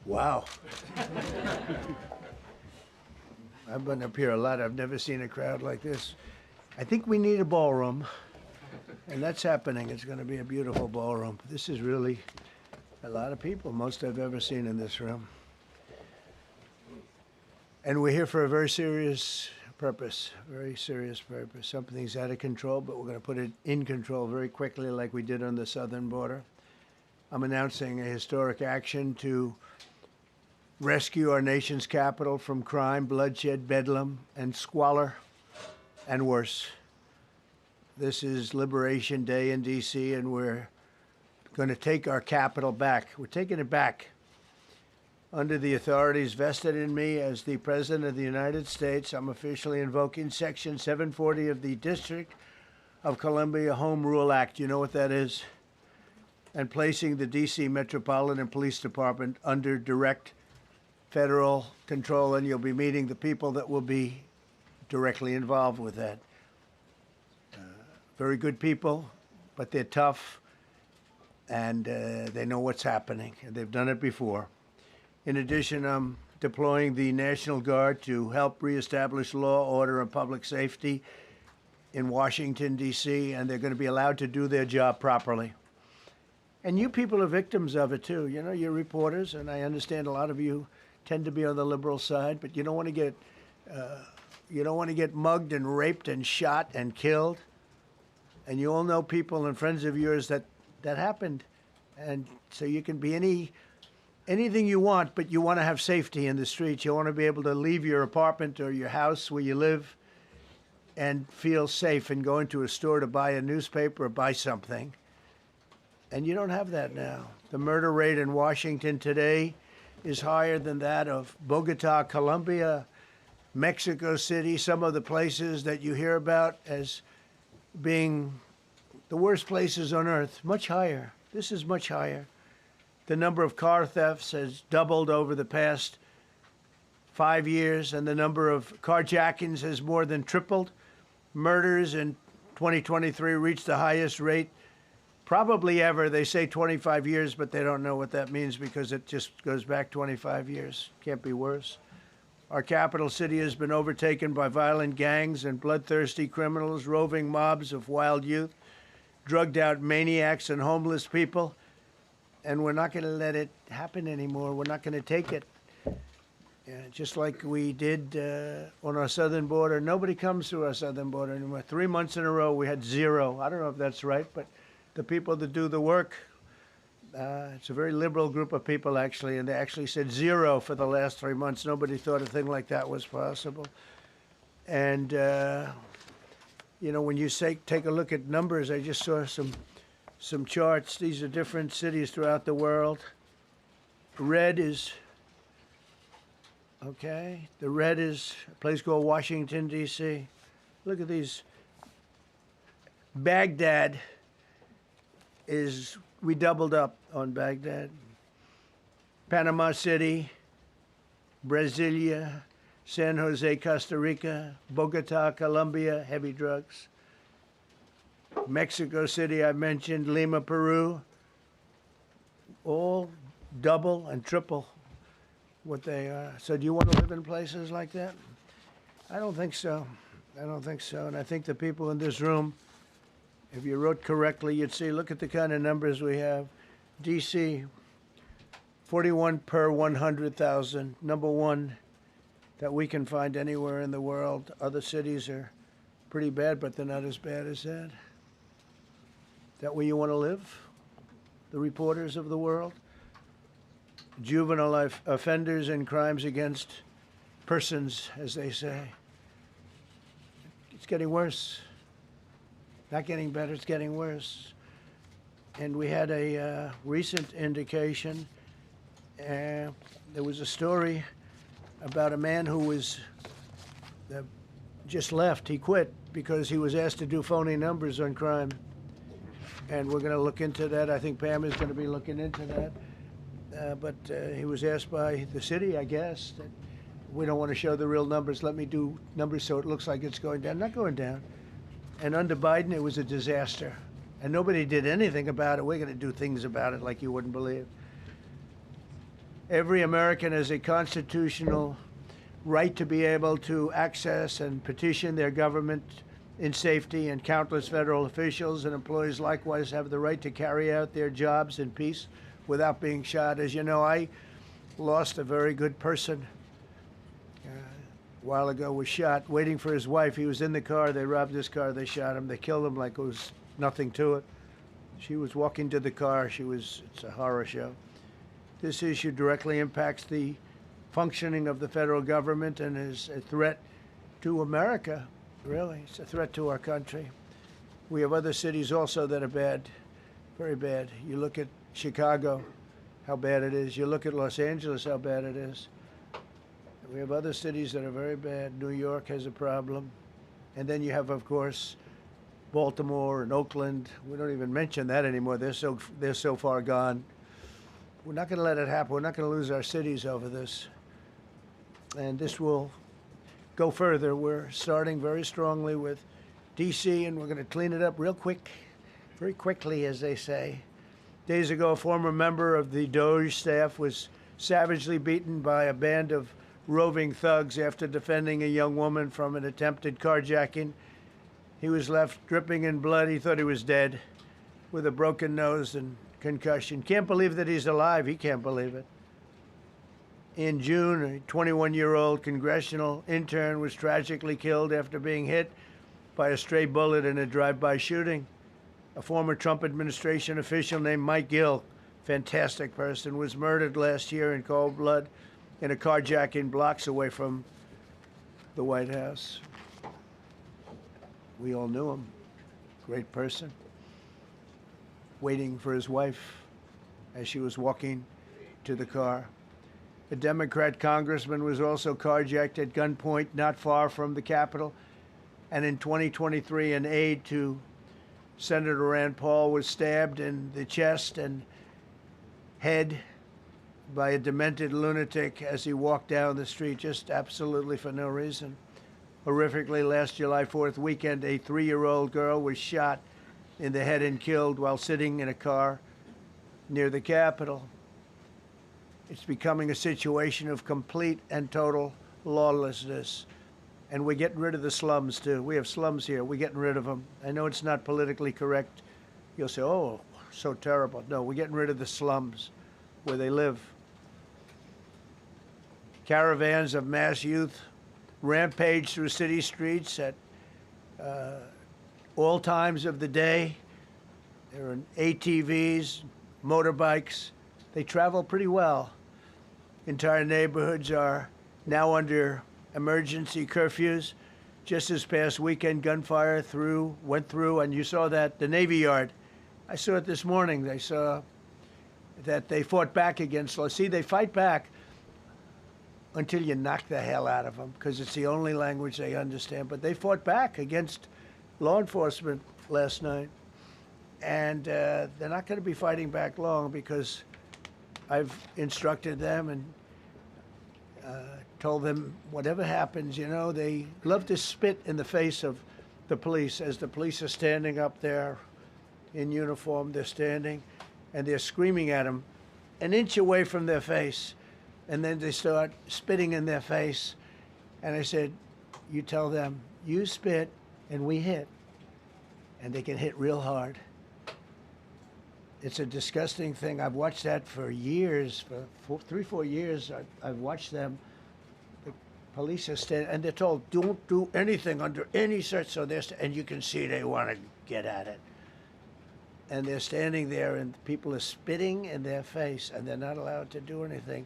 Wow. I've been up here a lot. I've never seen a crowd like this. I think we need a ballroom, and that's happening. It's going to be a beautiful ballroom. This is really a lot of people, most I've ever seen in this room. And we're here for a very serious purpose, very serious purpose. Something's out of control, but we're going to put it in control very quickly like we did on the southern border. I'm announcing a historic action to rescue our nation's capital from crime, bloodshed, bedlam, and squalor, and worse. This is Liberation Day in D.C., and we're going to take our capital back. We're taking it back. Under the authorities vested in me as the President of the United States, I'm officially invoking Section 740 of the District of Columbia Home Rule Act. You know what that is? And placing the D.C. Metropolitan Police Department under direct federal control, and you'll be meeting the people that will be directly involved with that. Very good people, but they're tough, and they know what's happening, and they've done it before. In addition, I'm deploying the National Guard to help reestablish law, order, and public safety in Washington, D.C., and they're going to be allowed to do their job properly. And you people are victims of it, too. You know, you're reporters, and I understand a lot of you tend to be on the liberal side, but you don't want to get mugged and raped and shot and killed. And you all know people and friends of yours that happened. And so you can be anything you want, but you want to have safety in the streets. You want to be able to leave your apartment or your house where you live and feel safe and go into a store to buy a newspaper or buy something. And you don't have that now. The murder rate in Washington today is higher than that of Bogota, Colombia, Mexico City, some of the places that you hear about as being the worst places on earth, much higher. This is much higher. The number of car thefts has doubled over the past 5 years, and the number of carjackings has more than tripled. Murders in 2023 reached the highest rate probably ever. They say 25 years, but they don't know what that means because it just goes back 25 years. Can't be worse. Our capital city has been overtaken by violent gangs and bloodthirsty criminals, roving mobs of wild youth, drugged-out maniacs and homeless people. And we're not going to let it happen anymore. We're not going to take it. Just like we did on our southern border. Nobody comes through our southern border anymore. 3 months in a row, we had zero. I don't know if that's right, but the people that do the work, it's a very liberal group of people, actually, and they actually said zero for the last 3 months. Nobody thought a thing like that was possible. And, you know, when you take a look at numbers, I just saw some charts. These are different cities throughout the world. Red is, okay, the red is a place called Washington, D.C. Look at these. Baghdad we doubled up on Baghdad. Panama City, Brasilia, San Jose, Costa Rica, Bogota, Colombia, heavy drugs. Mexico City, I mentioned, Lima, Peru, all double and triple what they are. So do you want to live in places like that? I don't think so. I don't think so. And I think the people in this room, if you wrote correctly, you'd see, look at the kind of numbers we have. D.C., 41 per 100,000, number one that we can find anywhere in the world. Other cities are pretty bad, but they're not as bad as that. Is that where you want to live? The reporters of the world? Juvenile offenders and crimes against persons, as they say. It's getting worse. Not getting better, it's getting worse. And we had a recent indication. There was a story about a man who was just left. He quit because he was asked to do phony numbers on crime. And we're going to look into that. I think Pam is going to be looking into that. But he was asked by the city, I guess, that we don't want to show the real numbers. Let me do numbers so it looks like it's going down. Not going down. And under Biden, it was a disaster. And nobody did anything about it. We're going to do things about it like you wouldn't believe. Every American has a constitutional right to be able to access and petition their government in safety, and countless federal officials and employees likewise have the right to carry out their jobs in peace without being shot. As you know, I lost a very good person a while ago, was shot waiting for his wife. He was in the car. They robbed his car. They shot him. They killed him like it was nothing to it. She was walking to the car. It's a horror show. This issue directly impacts the functioning of the federal government and is a threat to America, really. It's a threat to our country. We have other cities also that are bad, very bad. You look at Chicago, how bad it is. You look at Los Angeles, how bad it is. We have other cities that are very bad. New York has a problem. And then you have, of course, Baltimore and Oakland. We don't even mention that anymore. They're so far gone. We're not going to let it happen. We're not going to lose our cities over this. And this will go further. We're starting very strongly with D.C., and we're going to clean it up real quick, very quickly, as they say. Days ago, a former member of the DOJ staff was savagely beaten by a band of roving thugs after defending a young woman from an attempted carjacking. He was left dripping in blood. He thought he was dead, with a broken nose and concussion. Can't believe that he's alive. He can't believe it. In June, a 21-year-old congressional intern was tragically killed after being hit by a stray bullet in a drive-by shooting. A former Trump administration official named Mike Gill, fantastic person, was murdered last year in cold blood in a carjacking blocks away from the White House. We all knew him. Great person. Waiting for his wife as she was walking to the car. A Democrat congressman was also carjacked at gunpoint not far from the Capitol. And in 2023, an aide to Senator Rand Paul was stabbed in the chest and head by a demented lunatic as he walked down the street, just absolutely for no reason. Horrifically, last July 4th weekend, a 3-year-old girl was shot in the head and killed while sitting in a car near the Capitol. It's becoming a situation of complete and total lawlessness. And we're getting rid of the slums, too. We have slums here. We're getting rid of them. I know it's not politically correct. You'll say, oh, so terrible. No, we're getting rid of the slums where they live. Caravans of mass youth rampage through city streets at all times of the day. There are ATVs, motorbikes. They travel pretty well. Entire neighborhoods are now under emergency curfews. Just this past weekend, gunfire went through, and you saw that, the Navy Yard. I saw it this morning. They saw that they fought back against law. See, they fight back until you knock the hell out of them, because it's the only language they understand. But they fought back against law enforcement last night. And they're not going to be fighting back long, because I've instructed them and told them whatever happens, you know, they love to spit in the face of the police as the police are standing up there in uniform. They're standing and they're screaming at them an inch away from their face. And then they start spitting in their face. And I said, you tell them, you spit and we hit. And they can hit real hard. It's a disgusting thing. I've watched that for years, for 3-4 years. I've watched them. The police are standing, and they're told, don't do anything under any search. So and you can see they want to get at it. And they're standing there, and people are spitting in their face, and they're not allowed to do anything.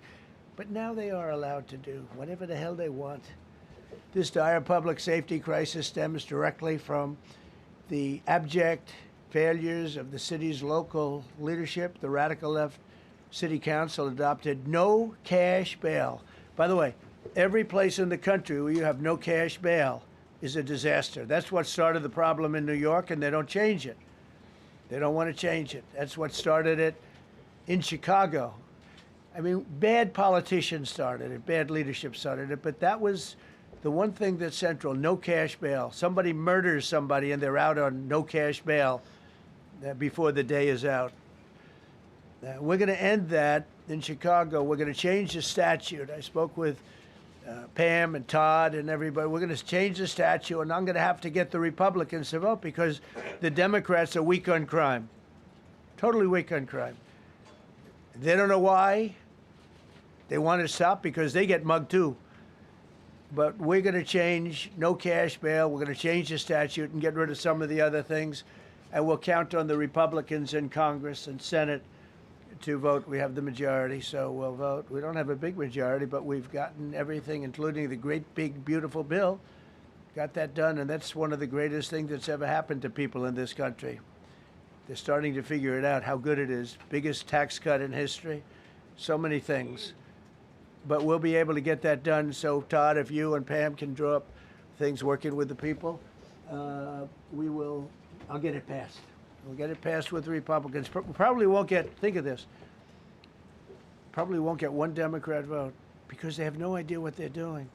But now they are allowed to do whatever the hell they want. This dire public safety crisis stems directly from the abject failures of the city's local leadership. The radical left city council adopted no cash bail. By the way, every place in the country where you have no cash bail is a disaster. That's what started the problem in New York, and they don't change it. They don't want to change it. That's what started it in Chicago. I mean, bad politicians started it, bad leadership started it, but that was the one thing that's central, no cash bail. Somebody murders somebody and they're out on no cash bail before the day is out. We're going to end that in Chicago, we're going to change the statute. I spoke with Pam and Todd and everybody. We're going to change the statute, and I'm going to have to get the Republicans to vote because the Democrats are weak on crime, totally weak on crime. They don't know why. They want to stop because they get mugged too. But we're going to change no cash bail. We're going to change the statute and get rid of some of the other things. And we'll count on the Republicans in Congress and Senate to vote. We have the majority, so we'll vote. We don't have a big majority, but we've gotten everything, including the great, big, beautiful bill. Got that done, and that's one of the greatest things that's ever happened to people in this country. They're starting to figure it out, how good it is. Biggest tax cut in history. So many things. But we'll be able to get that done. So, Todd, if you and Pam can draw up things working with the people, we will. I'll get it passed. We'll get it passed with the Republicans. Probably won't get, think of this, probably won't get one Democrat vote because they have no idea what they're doing.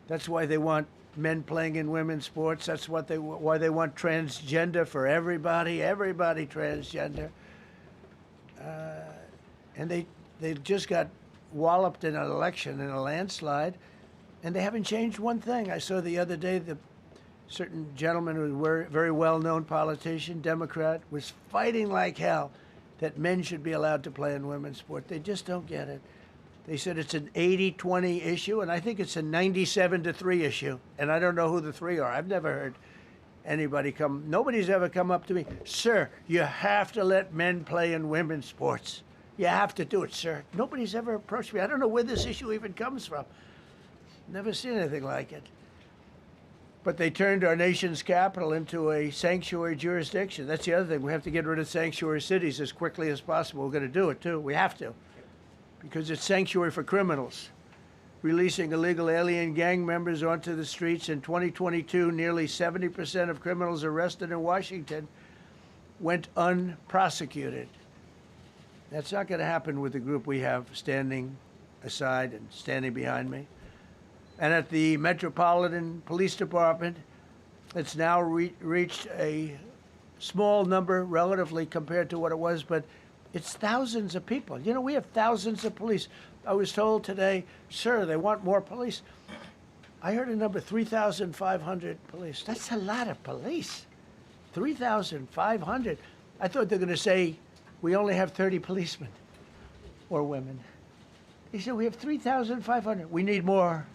That's why they want men playing in women's sports. That's why they want transgender for everybody transgender. And they just got walloped in an election, in a landslide, and they haven't changed one thing. I saw the other day the certain gentleman who was a very well-known politician, Democrat, was fighting like hell that men should be allowed to play in women's sport. They just don't get it. They said it's an 80-20 issue, and I think it's a 97-3 issue. And I don't know who the three are. I've never heard anybody nobody's ever come up to me, sir, you have to let men play in women's sports. You have to do it, sir. Nobody's ever approached me. I don't know where this issue even comes from. Never seen anything like it. But they turned our nation's capital into a sanctuary jurisdiction. That's the other thing. We have to get rid of sanctuary cities as quickly as possible. We're going to do it, too. We have to. Because it's sanctuary for criminals. Releasing illegal alien gang members onto the streets in 2022, nearly 70% of criminals arrested in Washington went unprosecuted. That's not going to happen with the group we have standing aside and standing behind me. And at the Metropolitan Police Department, it's now reached a small number relatively compared to what it was, but it's thousands of people. You know, we have thousands of police. I was told today, sir, they want more police. I heard a number, 3,500 police. That's a lot of police. 3,500. I thought they were going to say, we only have 30 policemen or women. He said, we have 3,500. We need more.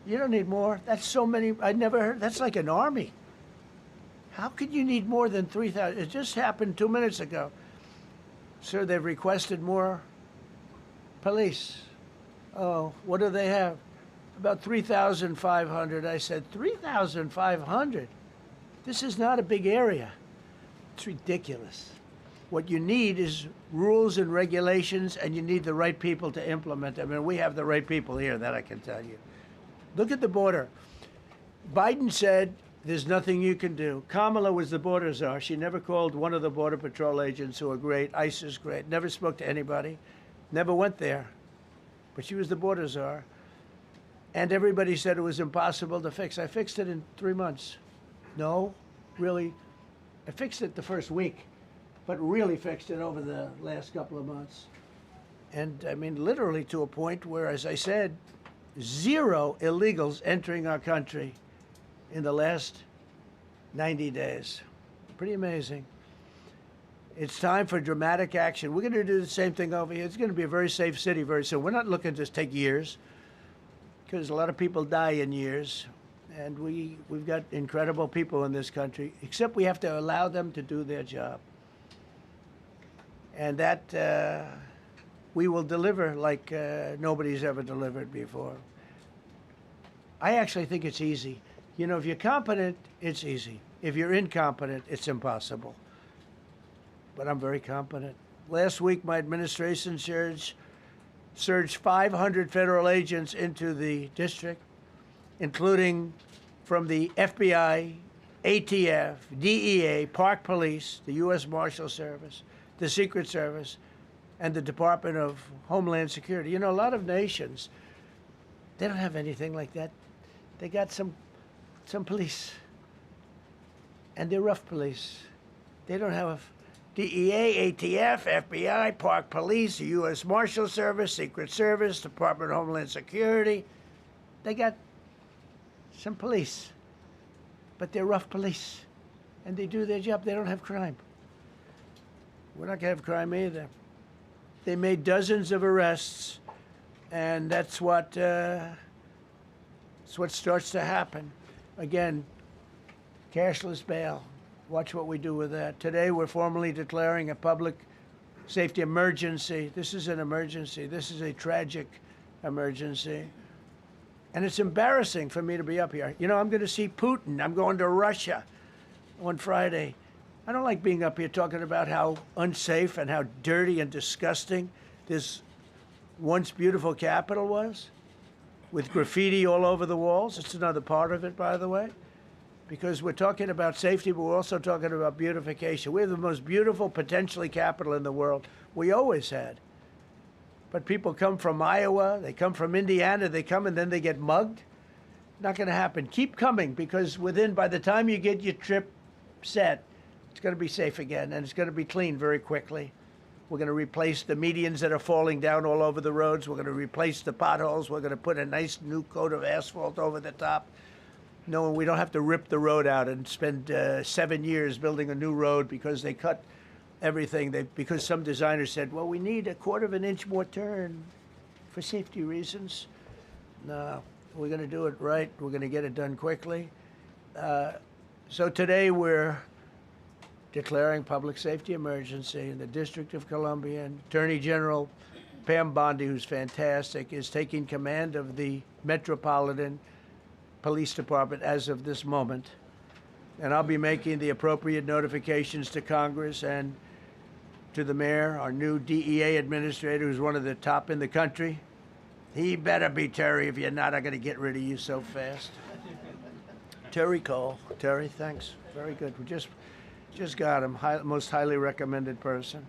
You don't need more. That's so many. I never heard. That's like an army. How could you need more than 3,000? It just happened 2 minutes ago. Sir, they've requested more police. Oh, what do they have? About 3,500. I said, 3,500? This is not a big area. It's ridiculous. What you need is rules and regulations, and you need the right people to implement them. And we have the right people here, that I can tell you. Look at the border. Biden said there's nothing you can do. Kamala was the border czar. She never called one of the Border Patrol agents who are great. ICE is great. Never spoke to anybody. Never went there. But she was the border czar. And everybody said it was impossible to fix. I fixed it in 3 months. No, really. I fixed it the first week, but really fixed it over the last couple of months. And I mean, literally to a point where, as I said, 0 illegals entering our country in the last 90 days. Pretty amazing. It's time for dramatic action. We're going to do the same thing over here. It's going to be a very safe city very soon. We're not looking to take years, because a lot of people die in years. And we've got incredible people in this country, except we have to allow them to do their job. And that we will deliver like nobody's ever delivered before. I actually think it's easy. You know, if you're competent, it's easy. If you're incompetent, it's impossible. But I'm very competent. Last week, my administration surged 500 federal agents into the district, including from the FBI, ATF, DEA, Park Police, the U.S. Marshal Service, the Secret Service, and the Department of Homeland Security. You know, a lot of nations, they don't have anything like that. They got some police, and they're rough police. They don't have DEA, ATF, FBI, Park Police, the U.S. Marshal Service, Secret Service, Department of Homeland Security. They got some police, but they're rough police, and they do their job. They don't have crime. We're not going to have crime either. They made dozens of arrests, and that's what starts to happen. Again, cashless bail. Watch what we do with that. Today, we're formally declaring a public safety emergency. This is an emergency. This is a tragic emergency. And it's embarrassing for me to be up here. You know, I'm going to see Putin. I'm going to Russia on Friday. I don't like being up here talking about how unsafe and how dirty and disgusting this once beautiful capital was, with graffiti all over the walls. It's another part of it, by the way, because we're talking about safety, but we're also talking about beautification. We have the most beautiful, potentially, capital in the world. We always had. But people come from Iowa, they come from Indiana, they come and then they get mugged. Not going to happen. Keep coming, because by the time you get your trip set, it's going to be safe again, and it's going to be clean very quickly. We're going to replace the medians that are falling down all over the roads. We're going to replace the potholes. We're going to put a nice new coat of asphalt over the top. No, we don't have to rip the road out and spend 7 years building a new road because they cut everything. Because some designer said, well, we need a quarter of an inch more turn for safety reasons. No, we're going to do it right. We're going to get it done quickly. So today we're declaring public safety emergency in the District of Columbia, and Attorney General Pam Bondi, who's fantastic, is taking command of the Metropolitan Police Department as of this moment. And I'll be making the appropriate notifications to Congress and to the mayor, our new DEA administrator, who's one of the top in the country. He better be Terry. If you're not, I'm going to get rid of you so fast. Terry Cole. Terry, thanks. Very good. We just got him, most highly recommended person.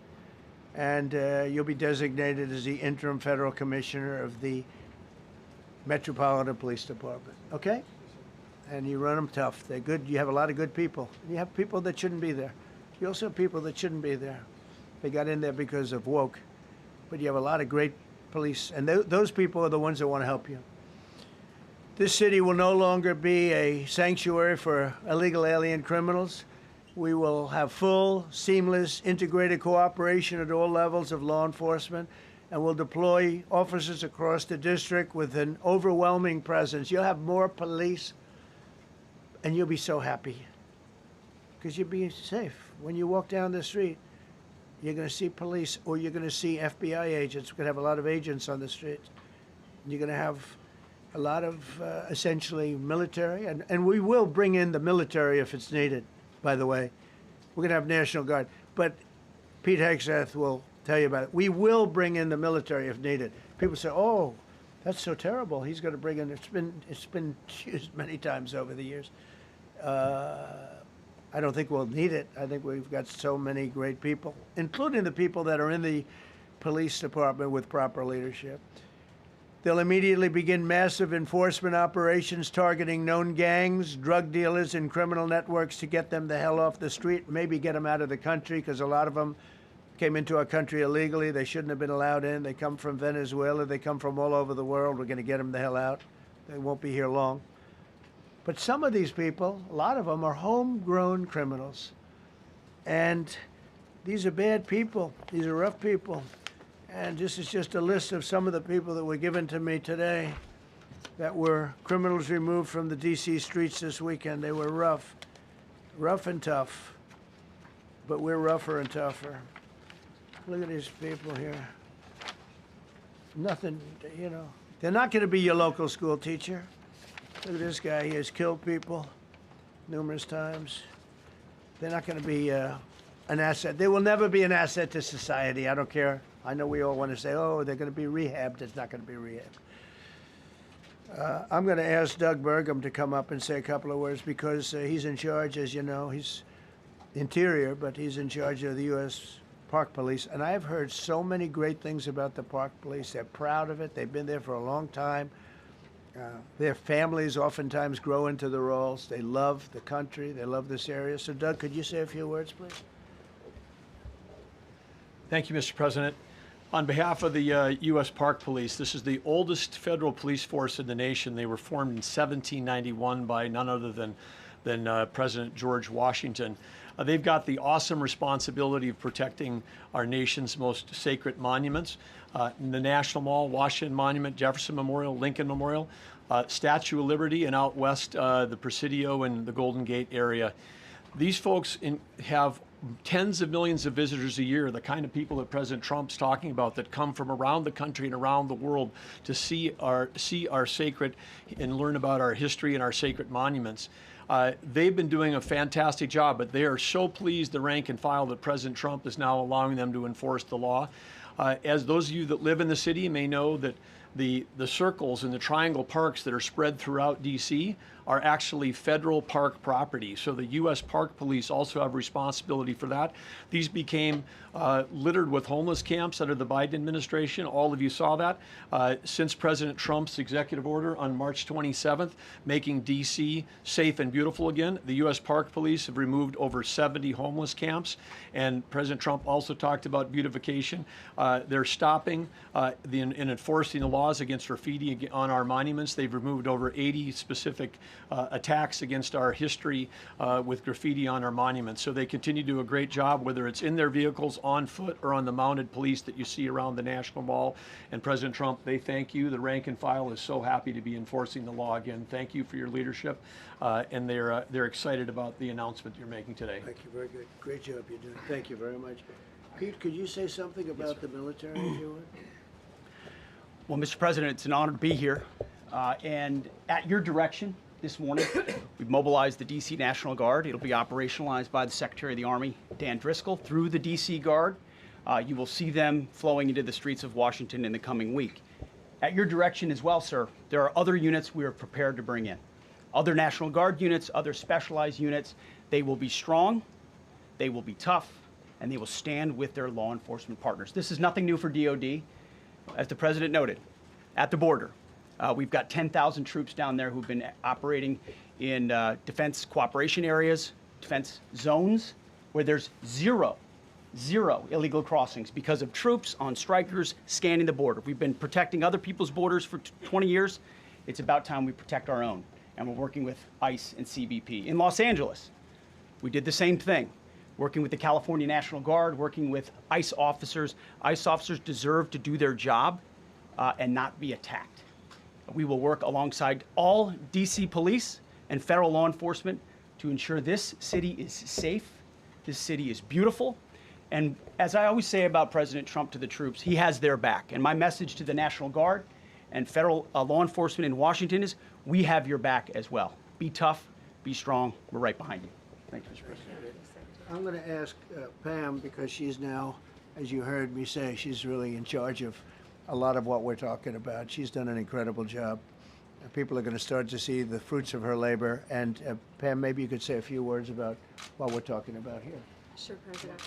And you'll be designated as the interim federal commissioner of the Metropolitan Police Department, okay? And you run them tough. They're good. You have a lot of good people. You have people that shouldn't be there. You also have people that shouldn't be there. They got in there because of woke. But you have a lot of great police, and those people are the ones that want to help you. This city will no longer be a sanctuary for illegal alien criminals. We will have full, seamless, integrated cooperation at all levels of law enforcement, and we'll deploy officers across the district with an overwhelming presence. You'll have more police, and you'll be so happy because you'll be safe. When you walk down the street, you're going to see police, or you're going to see FBI agents. We're going to have a lot of agents on the street. You're going to have a lot of essentially military, and we will bring in the military if it's needed. By the way, we're going to have National Guard, but Pete Hegseth will tell you about it. We will bring in the military if needed. People say, "Oh, that's so terrible. He's going to bring in." It's been used many times over the years. I don't think we'll need it. I think we've got so many great people, including the people that are in the police department with proper leadership. They'll immediately begin massive enforcement operations targeting known gangs, drug dealers, and criminal networks to get them the hell off the street, maybe get them out of the country, because a lot of them came into our country illegally. They shouldn't have been allowed in. They come from Venezuela. They come from all over the world. We're going to get them the hell out. They won't be here long. But some of these people, a lot of them, are homegrown criminals. And these are bad people. These are rough people. And this is just a list of some of the people that were given to me today that were criminals removed from the D.C. streets this weekend. They were rough and tough. But we're rougher and tougher. Look at these people here. Nothing, you know. They're not going to be your local school teacher. Look at this guy. He has killed people numerous times. They're not going to be an asset. They will never be an asset to society. I don't care. I know we all want to say, oh, they're going to be rehabbed. It's not going to be rehabbed. I'm going to ask Doug Burgum to come up and say a couple of words because he's in charge, as you know. He's Interior, but he's in charge of the U.S. Park Police. And I've heard so many great things about the Park Police. They're proud of it. They've been there for a long time. Their families oftentimes grow into the roles. They love the country. They love this area. So, Doug, could you say a few words, please? Thank you, Mr. President. On behalf of the U.S. Park Police, this is the oldest federal police force in the nation. They were formed in 1791 by none other than President George Washington. They've got the awesome responsibility of protecting our nation's most sacred monuments. The National Mall, Washington Monument, Jefferson Memorial, Lincoln Memorial, Statue of Liberty, and out west, the Presidio and the Golden Gate area. These folks have tens of millions of visitors a year, the kind of people that President Trump's talking about that come from around the country and around the world to see our sacred and learn about our history and our sacred monuments. They've been doing a fantastic job, but they are so pleased, the rank and file, that President Trump is now allowing them to enforce the law. As those of you that live in the city may know, that the circles and the triangle parks that are spread throughout D.C. are actually federal park property. So the U.S. Park Police also have responsibility for that. These became littered with homeless camps under the Biden administration. All of you saw that. Since President Trump's executive order on March 27th, making D.C. safe and beautiful again, the U.S. Park Police have removed over 70 homeless camps. And President Trump also talked about beautification. They're stopping and enforcing the laws against graffiti on our monuments. They've removed over 80 specific attacks against our history with graffiti on our monuments. So they continue to do a great job, whether it's in their vehicles, on foot, or on the mounted police that you see around the National Mall. And President Trump, they thank you. The rank and file is so happy to be enforcing the law again. Thank you for your leadership, and they're excited about the announcement you're making today. Thank you. Very good. Great job you're doing. Thank you very much. Pete, could you say something about the military, if you would? Well, Mr. President, it's an honor to be here. And at your direction this morning, we've mobilized the D.C. National Guard. It'll be operationalized by the Secretary of the Army, Dan Driscoll, through the D.C. Guard. You will see them flowing into the streets of Washington in the coming week. At your direction as well, sir, there are other units we are prepared to bring in. Other National Guard units, other specialized units. They will be strong, they will be tough, and they will stand with their law enforcement partners. This is nothing new for DOD. As the President noted, at the border, we've got 10,000 troops down there who've been operating in defense cooperation areas, defense zones, where there's zero illegal crossings because of troops on strikers scanning the border. We've been protecting other people's borders for 20 years. It's about time we protect our own, and we're working with ICE and CBP. In Los Angeles, we did the same thing, working with the California National Guard, working with ICE officers. ICE officers deserve to do their job and not be attacked. We will work alongside all D.C. police and federal law enforcement to ensure this city is safe, this city is beautiful. And as I always say about President Trump to the troops, he has their back. And my message to the National Guard and federal law enforcement in Washington is, we have your back as well. Be tough, be strong, we're right behind you. Thank you, Mr. President. I'm going to ask Pam, because she's now, as you heard me say, she's really in charge of a lot of what we're talking about. She's done an incredible job. People are going to start to see the fruits of her labor. And Pam, maybe you could say a few words about what we're talking about here. Sure, President.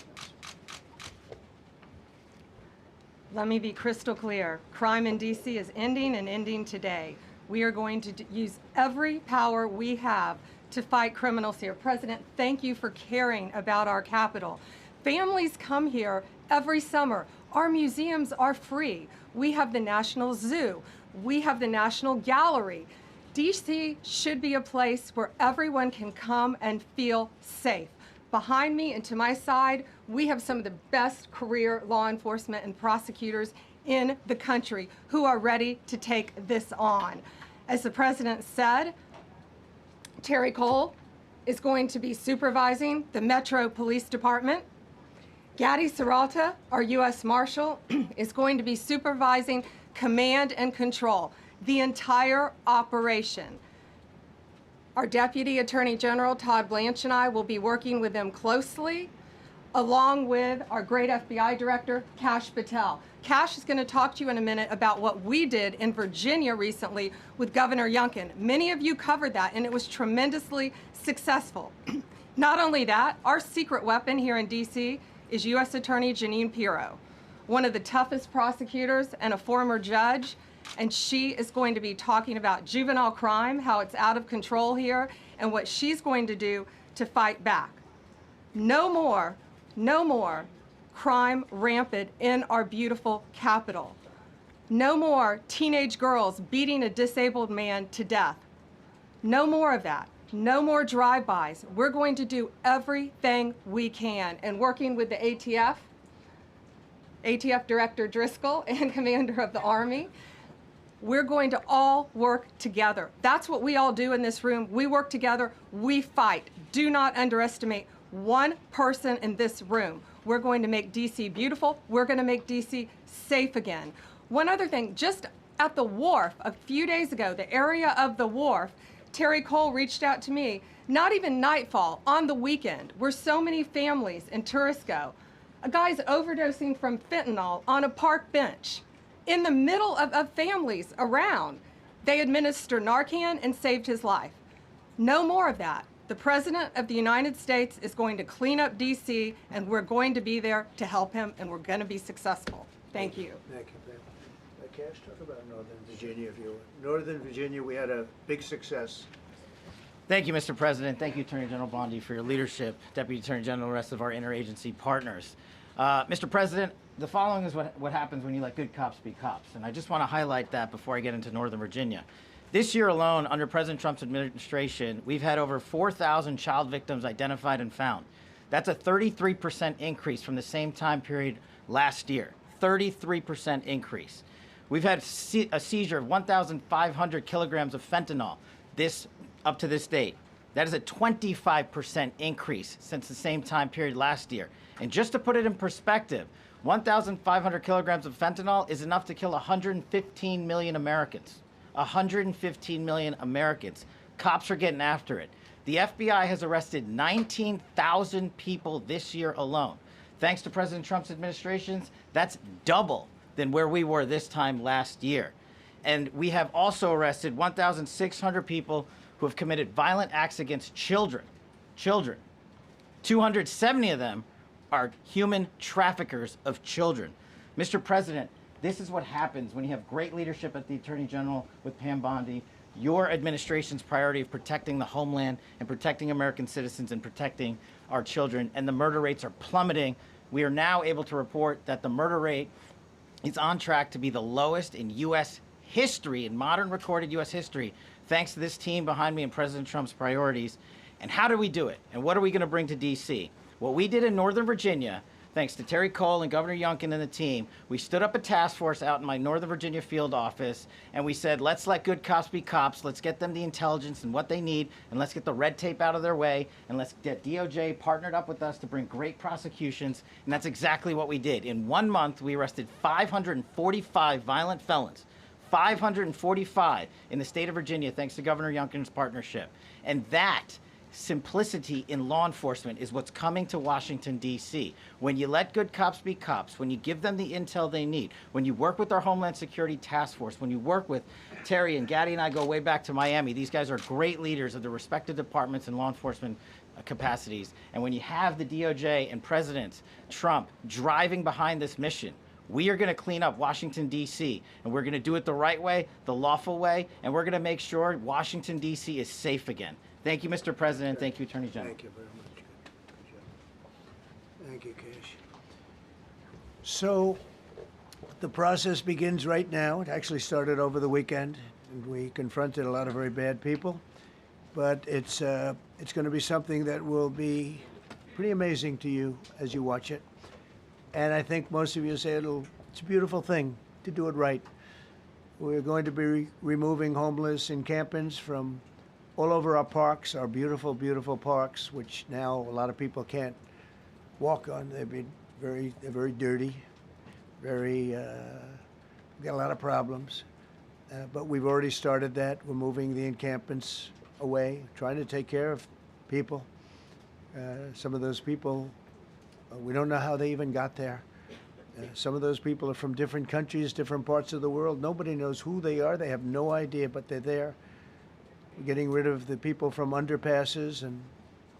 Let me be crystal clear. Crime in D.C. is ending, and ending today. We are going to use every power we have to fight criminals here. President, thank you for caring about our capital. Families come here every summer. Our museums are free. We have the National Zoo. We have the National Gallery. D.C. should be a place where everyone can come and feel safe. Behind me and to my side, we have some of the best career law enforcement and prosecutors in the country who are ready to take this on. As the President said, Terry Cole is going to be supervising the Metro Police Department. Gaddy Serralta, our U.S. Marshal, is going to be supervising command and control, the entire operation. Our Deputy Attorney General, Todd Blanche, and I will be working with them closely, along with our great FBI Director, Kash Patel. Kash is going to talk to you in a minute about what we did in Virginia recently with Governor Youngkin. Many of you covered that, and it was tremendously successful. Not only that, our secret weapon here in D.C. is U.S. Attorney Jeanine Pirro, one of the toughest prosecutors and a former judge, and she is going to be talking about juvenile crime, how it's out of control here, and what she's going to do to fight back. No more crime rampant in our beautiful capital. No more teenage girls beating a disabled man to death. No more of that. No more drive-bys. We're going to do everything we can. And working with the ATF Director Driscoll and Commander of the Army, we're going to all work together. That's what we all do in this room. We work together, we fight. Do not underestimate one person in this room. We're going to make DC beautiful. We're going to make DC safe again. One other thing, just at the wharf a few days ago, the area of the wharf, Terry Cole reached out to me, not even nightfall, on the weekend, where so many families and tourists go. A guy's overdosing from fentanyl on a park bench. In the middle of families around, they administer Narcan and saved his life. No more of that. The President of the United States is going to clean up DC, and we're going to be there to help him, and we're going to be successful. Thank you. Thank you, Ben. Cash, talk about Northern Virginia. If you Northern Virginia, we had a big success. Thank you, Mr. President. Thank you, Attorney General Bondi, for your leadership, Deputy Attorney General, and the rest of our interagency partners. Mr. President, the following is what happens when you let good cops be cops, and I just want to highlight that before I get into Northern Virginia. This year alone, under President Trump's administration, we've had over 4,000 child victims identified and found. That's a 33% increase from the same time period last year. 33% increase. We've had a seizure of 1,500 kilograms of fentanyl up to this date. That is a 25% increase since the same time period last year. And just to put it in perspective, 1,500 kilograms of fentanyl is enough to kill 115 million Americans. 115 million Americans. Cops are getting after it. The FBI has arrested 19,000 people this year alone. Thanks to President Trump's administrations, that's double than where we were this time last year. And we have also arrested 1,600 people who have committed violent acts against children. 270 of them are human traffickers of children. Mr. President, this is what happens when you have great leadership at the Attorney General with Pam Bondi, your administration's priority of protecting the homeland and protecting American citizens and protecting our children, and the murder rates are plummeting. We are now able to report that the murder rate is on track to be the lowest in U.S. history, in modern recorded U.S. history, thanks to this team behind me and President Trump's priorities. And how do we do it? And what are we going to bring to D.C.? What we did in Northern Virginia, thanks to Terry Cole and Governor Youngkin and the team, we stood up a task force out in my Northern Virginia field office, and we said, let's let good cops be cops, let's get them the intelligence and what they need, and let's get the red tape out of their way, and let's get DOJ partnered up with us to bring great prosecutions, and that's exactly what we did. In 1 month, we arrested 545 violent felons. 545 in the state of Virginia, thanks to Governor Youngkin's partnership. And that simplicity in law enforcement is what's coming to Washington, D.C. When you let good cops be cops, when you give them the intel they need, when you work with our Homeland Security Task Force, when you work with Terry and Gaddy and I go way back to Miami, these guys are great leaders of the respective departments and law enforcement capacities. And when you have the DOJ and President Trump driving behind this mission, we are going to clean up Washington, D.C., and we're going to do it the right way, the lawful way, and we're going to make sure Washington, D.C. is safe again. Thank you, Mr. President. Thank you, Attorney General. Thank you very much. Good job. Thank you, Cash. So the process begins right now. It actually started over the weekend, and we confronted a lot of very bad people. But it's going to be something that will be pretty amazing to you as you watch it. And I think most of you say it's a beautiful thing to do it right. We're going to be removing homeless encampments from all over our parks, our beautiful, beautiful parks, which now a lot of people can't walk on. They're very dirty, we've got a lot of problems. But we've already started that. We're moving the encampments away, trying to take care of people. Some of those people, we don't know how they even got there. Some of those people are from different countries, different parts of the world. Nobody knows who they are. They have no idea, but they're there. We're getting rid of the people from underpasses and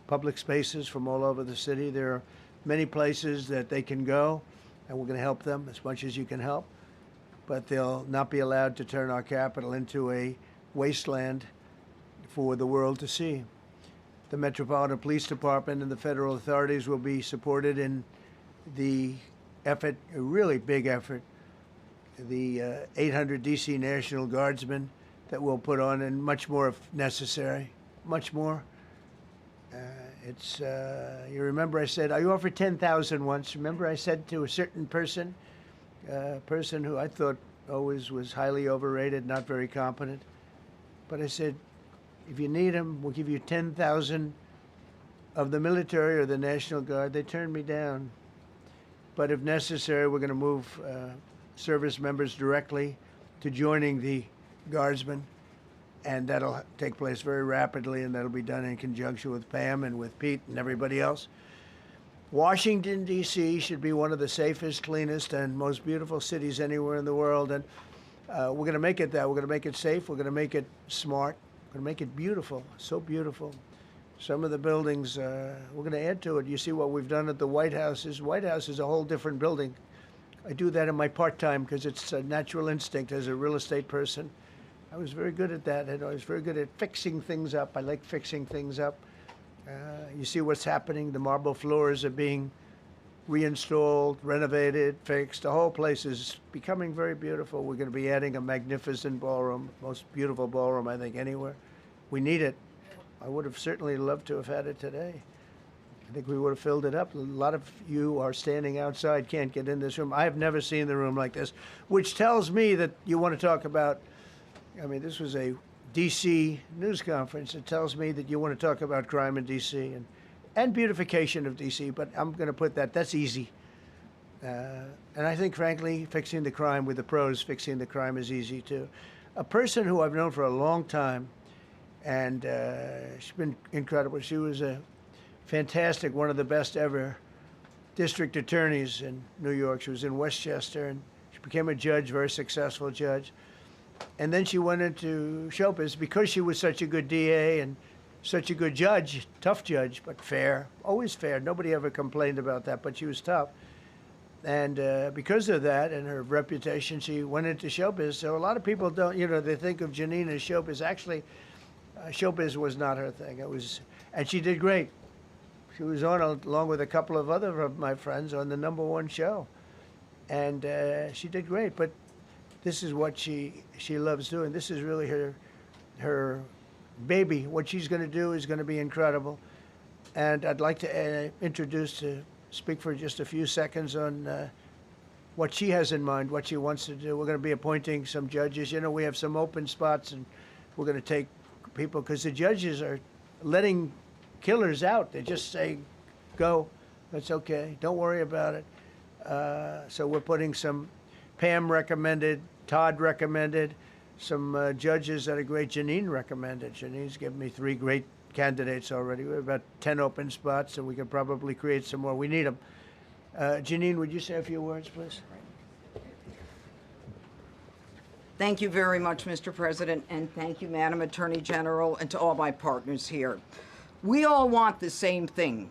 public spaces from all over the city. There are many places that they can go, and we're going to help them as much as you can help. But they'll not be allowed to turn our capital into a wasteland for the world to see. The Metropolitan Police Department and the federal authorities will be supported in the effort, a really big effort, the 800 DC National Guardsmen that we'll put on, and much more if necessary, much more. You remember I said, I offered 10,000 once. Remember I said to a certain person, person who I thought always was highly overrated, not very competent, but I said, if you need them, we'll give you 10,000 of the military or the National Guard. They turned me down. But if necessary, we're going to move service members directly to joining the Guardsmen, and that'll take place very rapidly, and that'll be done in conjunction with Pam and with Pete and everybody else. Washington, D.C. should be one of the safest, cleanest, and most beautiful cities anywhere in the world, and we're going to make it that. We're going to make it safe. We're going to make it smart. We're going to make it beautiful, so beautiful. Some of the buildings, we're going to add to it. You see what we've done at the White House. White House is a whole different building. I do that in my part-time because it's a natural instinct as a real estate person. I was very good at that, and I was very good at fixing things up. I like fixing things up. You see what's happening. The marble floors are being reinstalled, renovated, fixed. The whole place is becoming very beautiful. We're going to be adding a magnificent ballroom, most beautiful ballroom, I think, anywhere. We need it. I would have certainly loved to have had it today. I think we would have filled it up. A lot of you are standing outside, can't get in this room. I have never seen the room like this, which tells me that you want to talk about, I mean, this was a D.C. news conference. It tells me that you want to talk about crime in D.C. and beautification of D.C., but I'm going to put that, that's easy. And I think, frankly, fixing the crime with the pros, fixing the crime is easy, too. A person who I've known for a long time, and she's been incredible. She was a fantastic, one of the best ever district attorneys in New York. She was in Westchester, and she became a judge, very successful judge. And then she went into show business because she was such a good DA and such a good judge, tough judge, but fair, always fair. Nobody ever complained about that, but she was tough. And because of that and her reputation, she went into showbiz. So a lot of people don't, you know, they think of Janine as showbiz. Actually, showbiz was not her thing. It was, and she did great. She was on, along with a couple of other of my friends, on the #1 show. And she did great, but this is what she loves doing. This is really her baby. What she's going to do is going to be incredible. And I'd like to speak for just a few seconds on what she has in mind, what she wants to do. We're going to be appointing some judges. You know, we have some open spots, and we're going to take people, because the judges are letting killers out. They just say, go, that's okay, don't worry about it. So we're putting some, Pam recommended, Todd recommended, some judges that are great. Janine recommended. Janine's given me 3 great candidates already. We have about 10 open spots, and we can probably create some more. We need them. Janine, would you say a few words, please? Thank you very much, Mr. President, and thank you, Madam Attorney General, and to all my partners here. We all want the same thing.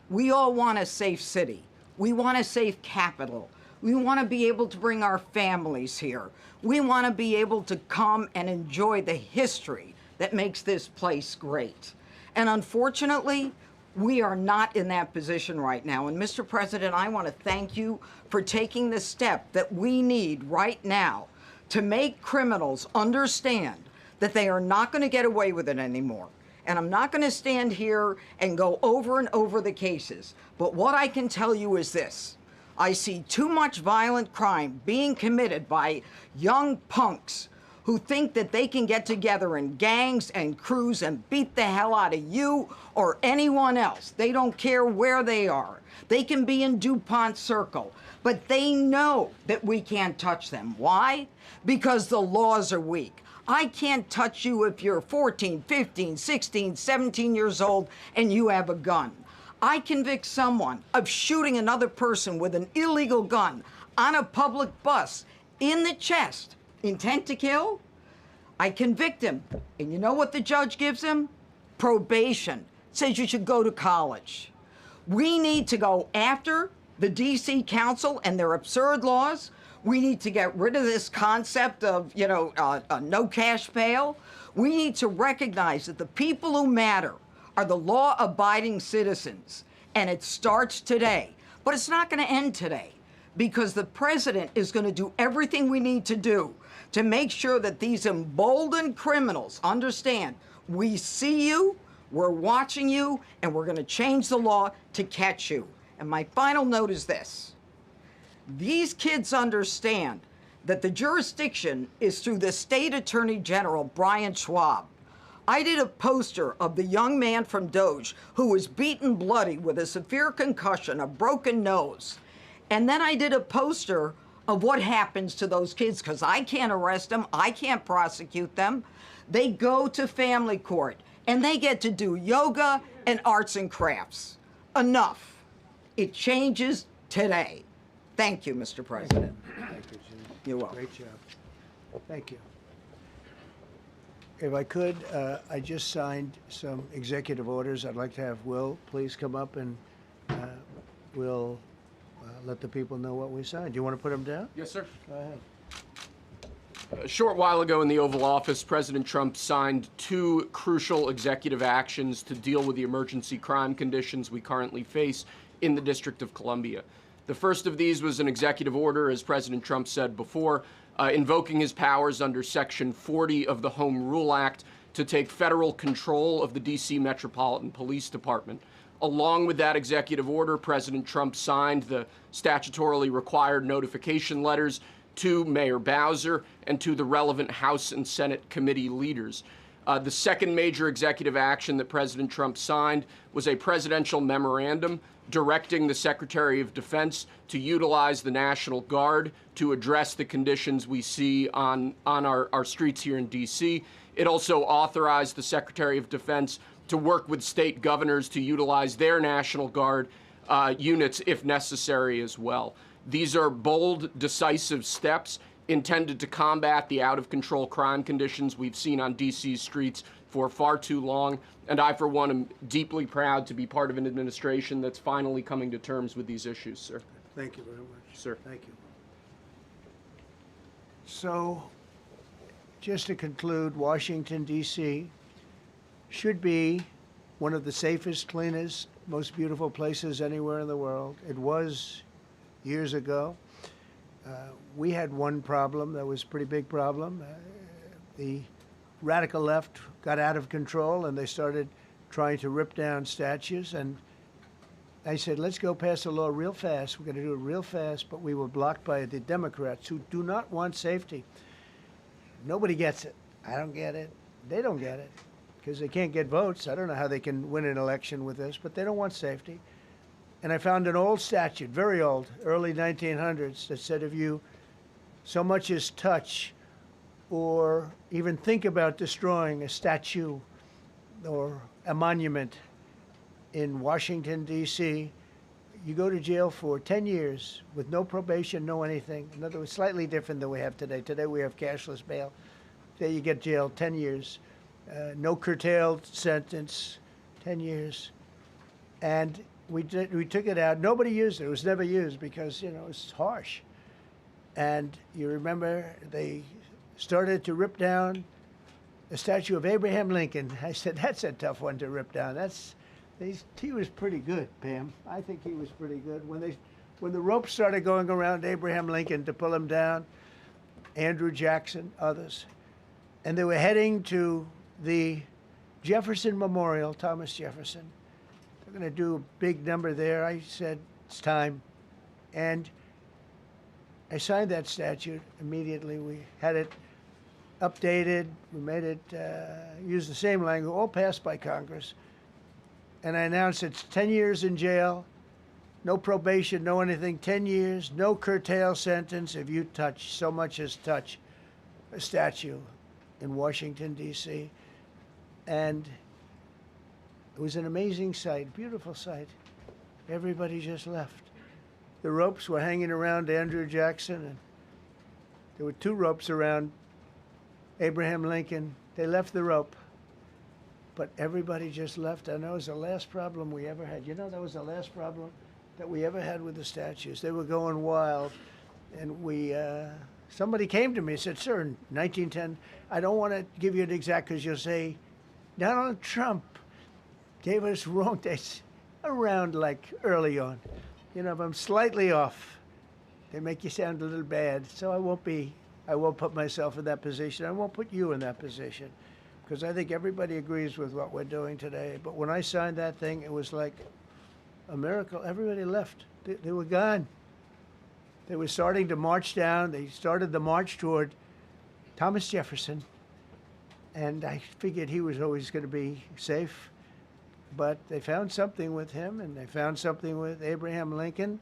We all want a safe city. We want a safe capital. We want to be able to bring our families here. We want to be able to come and enjoy the history that makes this place great. And unfortunately, we are not in that position right now. And Mr. President, I want to thank you for taking the step that we need right now to make criminals understand that they are not going to get away with it anymore. And I'm not going to stand here and go over and over the cases. But what I can tell you is this. I see too much violent crime being committed by young punks who think that they can get together in gangs and crews and beat the hell out of you or anyone else. They don't care where they are. They can be in DuPont Circle, but they know that we can't touch them. Why? Because the laws are weak. I can't touch you if you're 14, 15, 16, 17 years old and you have a gun. I convict someone of shooting another person with an illegal gun on a public bus in the chest, intent to kill. I convict him. And you know what the judge gives him? Probation. Says you should go to college. We need to go after the D.C. Council and their absurd laws. We need to get rid of this concept of, no cash bail. We need to recognize that the people who matter are the law-abiding citizens, and it starts today But it's not going to end today, because the president is going to do everything we need to do to make sure that these emboldened criminals understand we see you, we're watching you, and we're going to change the law to catch you. And my final note is this. These kids understand that the jurisdiction is through the state attorney general, Brian Schwab. I did a poster of the young man from Doge who was beaten bloody with a severe concussion, a broken nose. And then I did a poster of what happens to those kids, because I can't arrest them, I can't prosecute them. They go to family court and they get to do yoga and arts and crafts. Enough. It changes today. Thank you, Mr. President. Thank you, Jim. You're welcome. Great job. Thank you. If I could, I just signed some executive orders. I'd like to have Will please come up, and we'll let the people know what we signed. Do you want to put them down? Yes, sir. Go ahead. A short while ago in the Oval Office, President Trump signed 2 crucial executive actions to deal with the emergency crime conditions we currently face in the District of Columbia. The first of these was an executive order, as President Trump said before, invoking his powers under Section 40 of the Home Rule Act to take federal control of the D.C. Metropolitan Police Department. Along with that executive order, President Trump signed the statutorily required notification letters to Mayor Bowser and to the relevant House and Senate committee leaders. The second major executive action that President Trump signed was a presidential memorandum directing the Secretary of Defense to utilize the National Guard to address the conditions we see on our streets here in D.C. It also authorized the Secretary of Defense to work with state governors to utilize their National Guard units if necessary as well. These are bold, decisive steps intended to combat the out-of-control crime conditions we've seen on D.C.'s streets for far too long, and I, for one, am deeply proud to be part of an administration that's finally coming to terms with these issues, sir. Thank you very much. Sir. Thank you. So, just to conclude, Washington, D.C. should be one of the safest, cleanest, most beautiful places anywhere in the world. It was years ago. We had one problem that was a pretty big problem. The radical left got out of control and they started trying to rip down statues. And I said, let's go pass a law real fast. We're going to do it real fast. But we were blocked by the Democrats who do not want safety. Nobody gets it. I don't get it. They don't get it because they can't get votes. I don't know how they can win an election with this, but they don't want safety. And I found an old statute, very old, early 1900s, that said if you so much as touch or even think about destroying a statue or a monument in Washington, D.C., you go to jail for 10 years with no probation, no anything. In other words, slightly different than we have today. Today we have cashless bail. There you get jailed 10 years. No curtailed sentence, 10 years. And we took it out. Nobody used it. It was never used because, you know, it's harsh. And you remember they started to rip down the statue of Abraham Lincoln. I said, that's a tough one to rip down. He was pretty good, Pam. I think he was pretty good. When the ropes started going around Abraham Lincoln to pull him down, Andrew Jackson, others, and they were heading to the Jefferson Memorial, Thomas Jefferson. They're going to do a big number there. I said, it's time. And I signed that statute immediately. We had it updated. We made it use the same language, all passed by Congress. And I announced it's 10 years in jail, no probation, no anything, 10 years, no curtail sentence if you touch, so much as touch a statue in Washington, D.C. And it was an amazing sight, beautiful sight. Everybody just left. The ropes were hanging around Andrew Jackson, and there were 2 ropes around Abraham Lincoln. They left the rope, but everybody just left. And that was the last problem we ever had. You know, that was the last problem that we ever had with the statues. They were going wild, and somebody came to me and said, sir, in 1910, I don't want to give you an exact because you'll say, Donald Trump gave us wrong dates around like early on. You know, if I'm slightly off, they make you sound a little bad. So I won't put myself in that position. I won't put you in that position, because I think everybody agrees with what we're doing today. But when I signed that thing, it was like a miracle. Everybody left. They were gone. They were starting to march down. They started the march toward Thomas Jefferson. And I figured he was always going to be safe. But they found something with him, and they found something with Abraham Lincoln.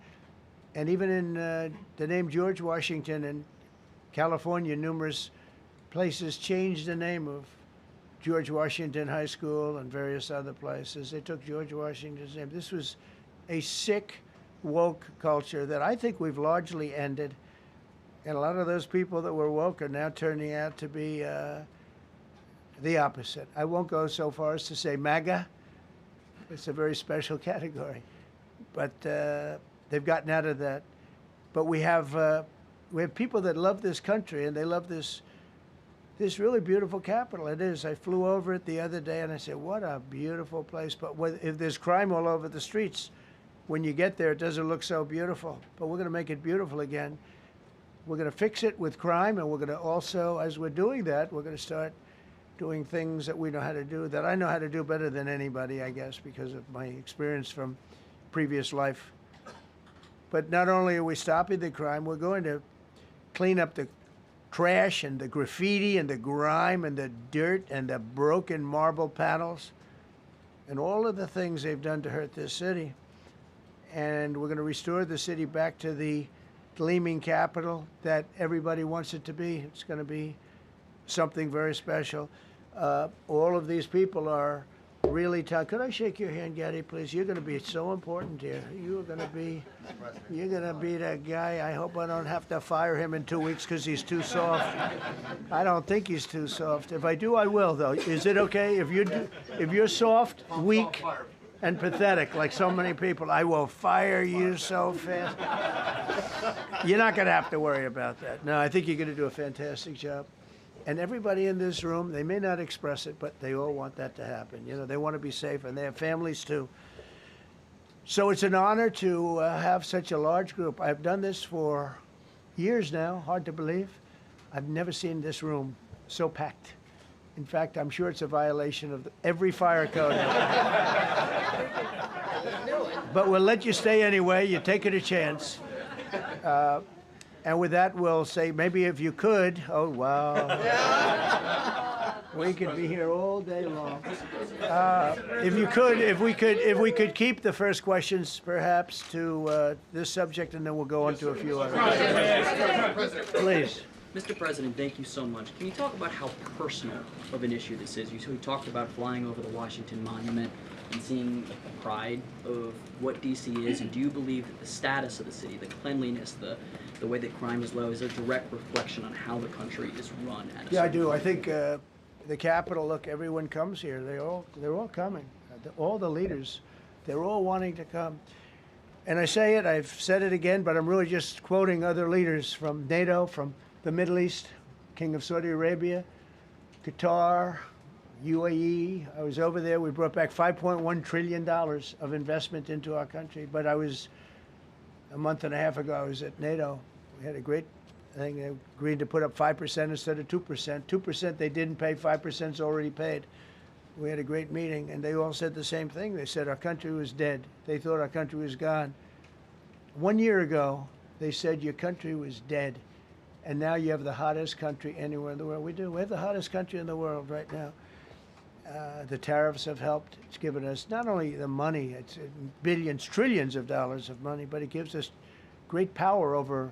And even in the name George Washington in California, numerous places changed the name of George Washington High School and various other places. They took George Washington's name. This was a sick, woke culture that I think we've largely ended. And a lot of those people that were woke are now turning out to be the opposite. I won't go so far as to say MAGA. It's a very special category. But they've gotten out of that. But we have people that love this country, and they love this really beautiful capital. It is. I flew over it the other day, and I said, what a beautiful place. But if there's crime all over the streets, when you get there, it doesn't look so beautiful. But we're going to make it beautiful again. We're going to fix it with crime, and we're going to also, as we're doing that, we're going to start doing things that we know how to do, that I know how to do better than anybody, I guess, because of my experience from previous life. But not only are we stopping the crime, we're going to clean up the trash and the graffiti and the grime and the dirt and the broken marble panels and all of the things they've done to hurt this city. And we're going to restore the city back to the gleaming capital that everybody wants it to be. It's going to be something very special. All of these people are really tough. Could I shake your hand, Gaddy, please? You're going to be so important here. You're going to be that guy. I hope I don't have to fire him in 2 weeks because he's too soft. I don't think he's too soft. If I do, I will, though. Is it okay if you're soft, weak, and pathetic like so many people? I will fire you so fast. You're not going to have to worry about that. No, I think you're going to do a fantastic job. And everybody in this room, they may not express it, but they all want that to happen. You know, they want to be safe, and they have families too. So it's an honor to have such a large group. I've done this for years now, hard to believe. I've never seen this room so packed. In fact, I'm sure it's a violation of every fire code. But we'll let you stay anyway. You're taking a chance. And with that, we'll say, maybe if you could, oh, wow. We could be here all day long. If we could keep the first questions, perhaps, to this subject, and then we'll go on to a few others. Please. Mr. President, thank you so much. Can you talk about how personal of an issue this is? We talked about flying over the Washington Monument and seeing the pride of what D.C. is, and do you believe that the status of the city, the cleanliness, the way that crime is low, is a direct reflection on how the country is run? Yeah, I do. I think the Capitol, look, everyone comes here. They're all coming. All the leaders, they're all wanting to come. And I say it, I've said it again, but I'm really just quoting other leaders from NATO, from the Middle East, King of Saudi Arabia, Qatar, UAE. I was over there. We brought back $5.1 trillion of investment into our country. But a month and a half ago, I was at NATO. We had a great thing. They agreed to put up 5% instead of 2%. 2% they didn't pay, 5% is already paid. We had a great meeting, and they all said the same thing. They said our country was dead. They thought our country was gone. 1 year ago, they said your country was dead. And now you have the hottest country anywhere in the world. We do. We have the hottest country in the world right now. The tariffs have helped. It's given us not only the money, it's billions, trillions of dollars of money, but it gives us great power over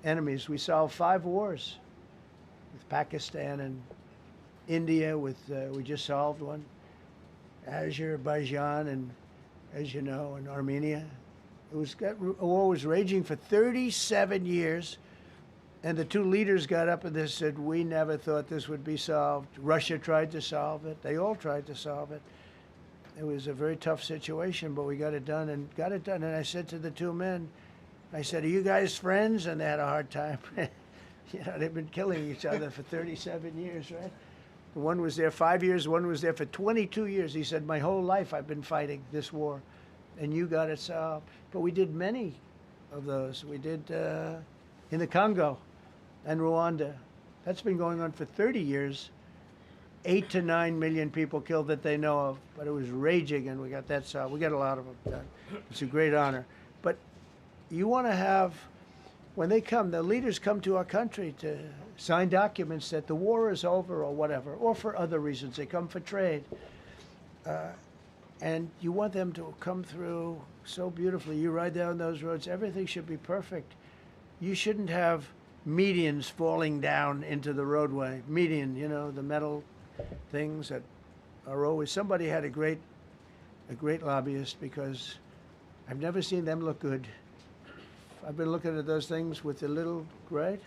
enemies. We solved 5 wars with Pakistan and India. We just solved one. Azerbaijan and, as you know, and Armenia. A war was raging for 37 years. And the 2 leaders got up and they said, we never thought this would be solved. Russia tried to solve it. They all tried to solve it. It was a very tough situation, but we got it done. And I said to the 2 men, I said, are you guys friends? And they had a hard time. You know, they've been killing each other for 37 years, right? One was there 5 years, one was there for 22 years. He said, my whole life I've been fighting this war. and you got it solved. But we did many of those. We did in the Congo and Rwanda. That's been going on for 30 years. 8 to 9 million people killed that they know of, but it was raging, and we got that solved. We got a lot of them done. It's a great honor. But you want to have, when they come, the leaders come to our country to sign documents that the war is over or whatever, or for other reasons. They come for trade. And you want them to come through so beautifully. You ride down those roads, everything should be perfect. You shouldn't have medians falling down into the roadway. Median, you know, the metal things that are always, somebody had a great lobbyist, because I've never seen them look good. I've been looking at those things with the little, right?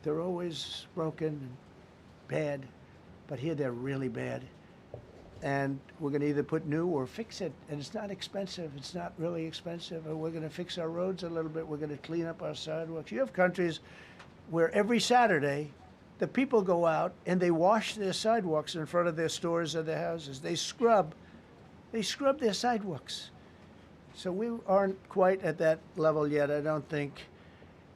They're always broken and bad, but here they're really bad. And we're going to either put new or fix it, and it's not expensive. It's not really expensive. And we're going to fix our roads a little bit. We're going to clean up our sidewalks. You have countries where every Saturday, the people go out and they wash their sidewalks in front of their stores or their houses. They scrub their sidewalks. So we aren't quite at that level yet, I don't think,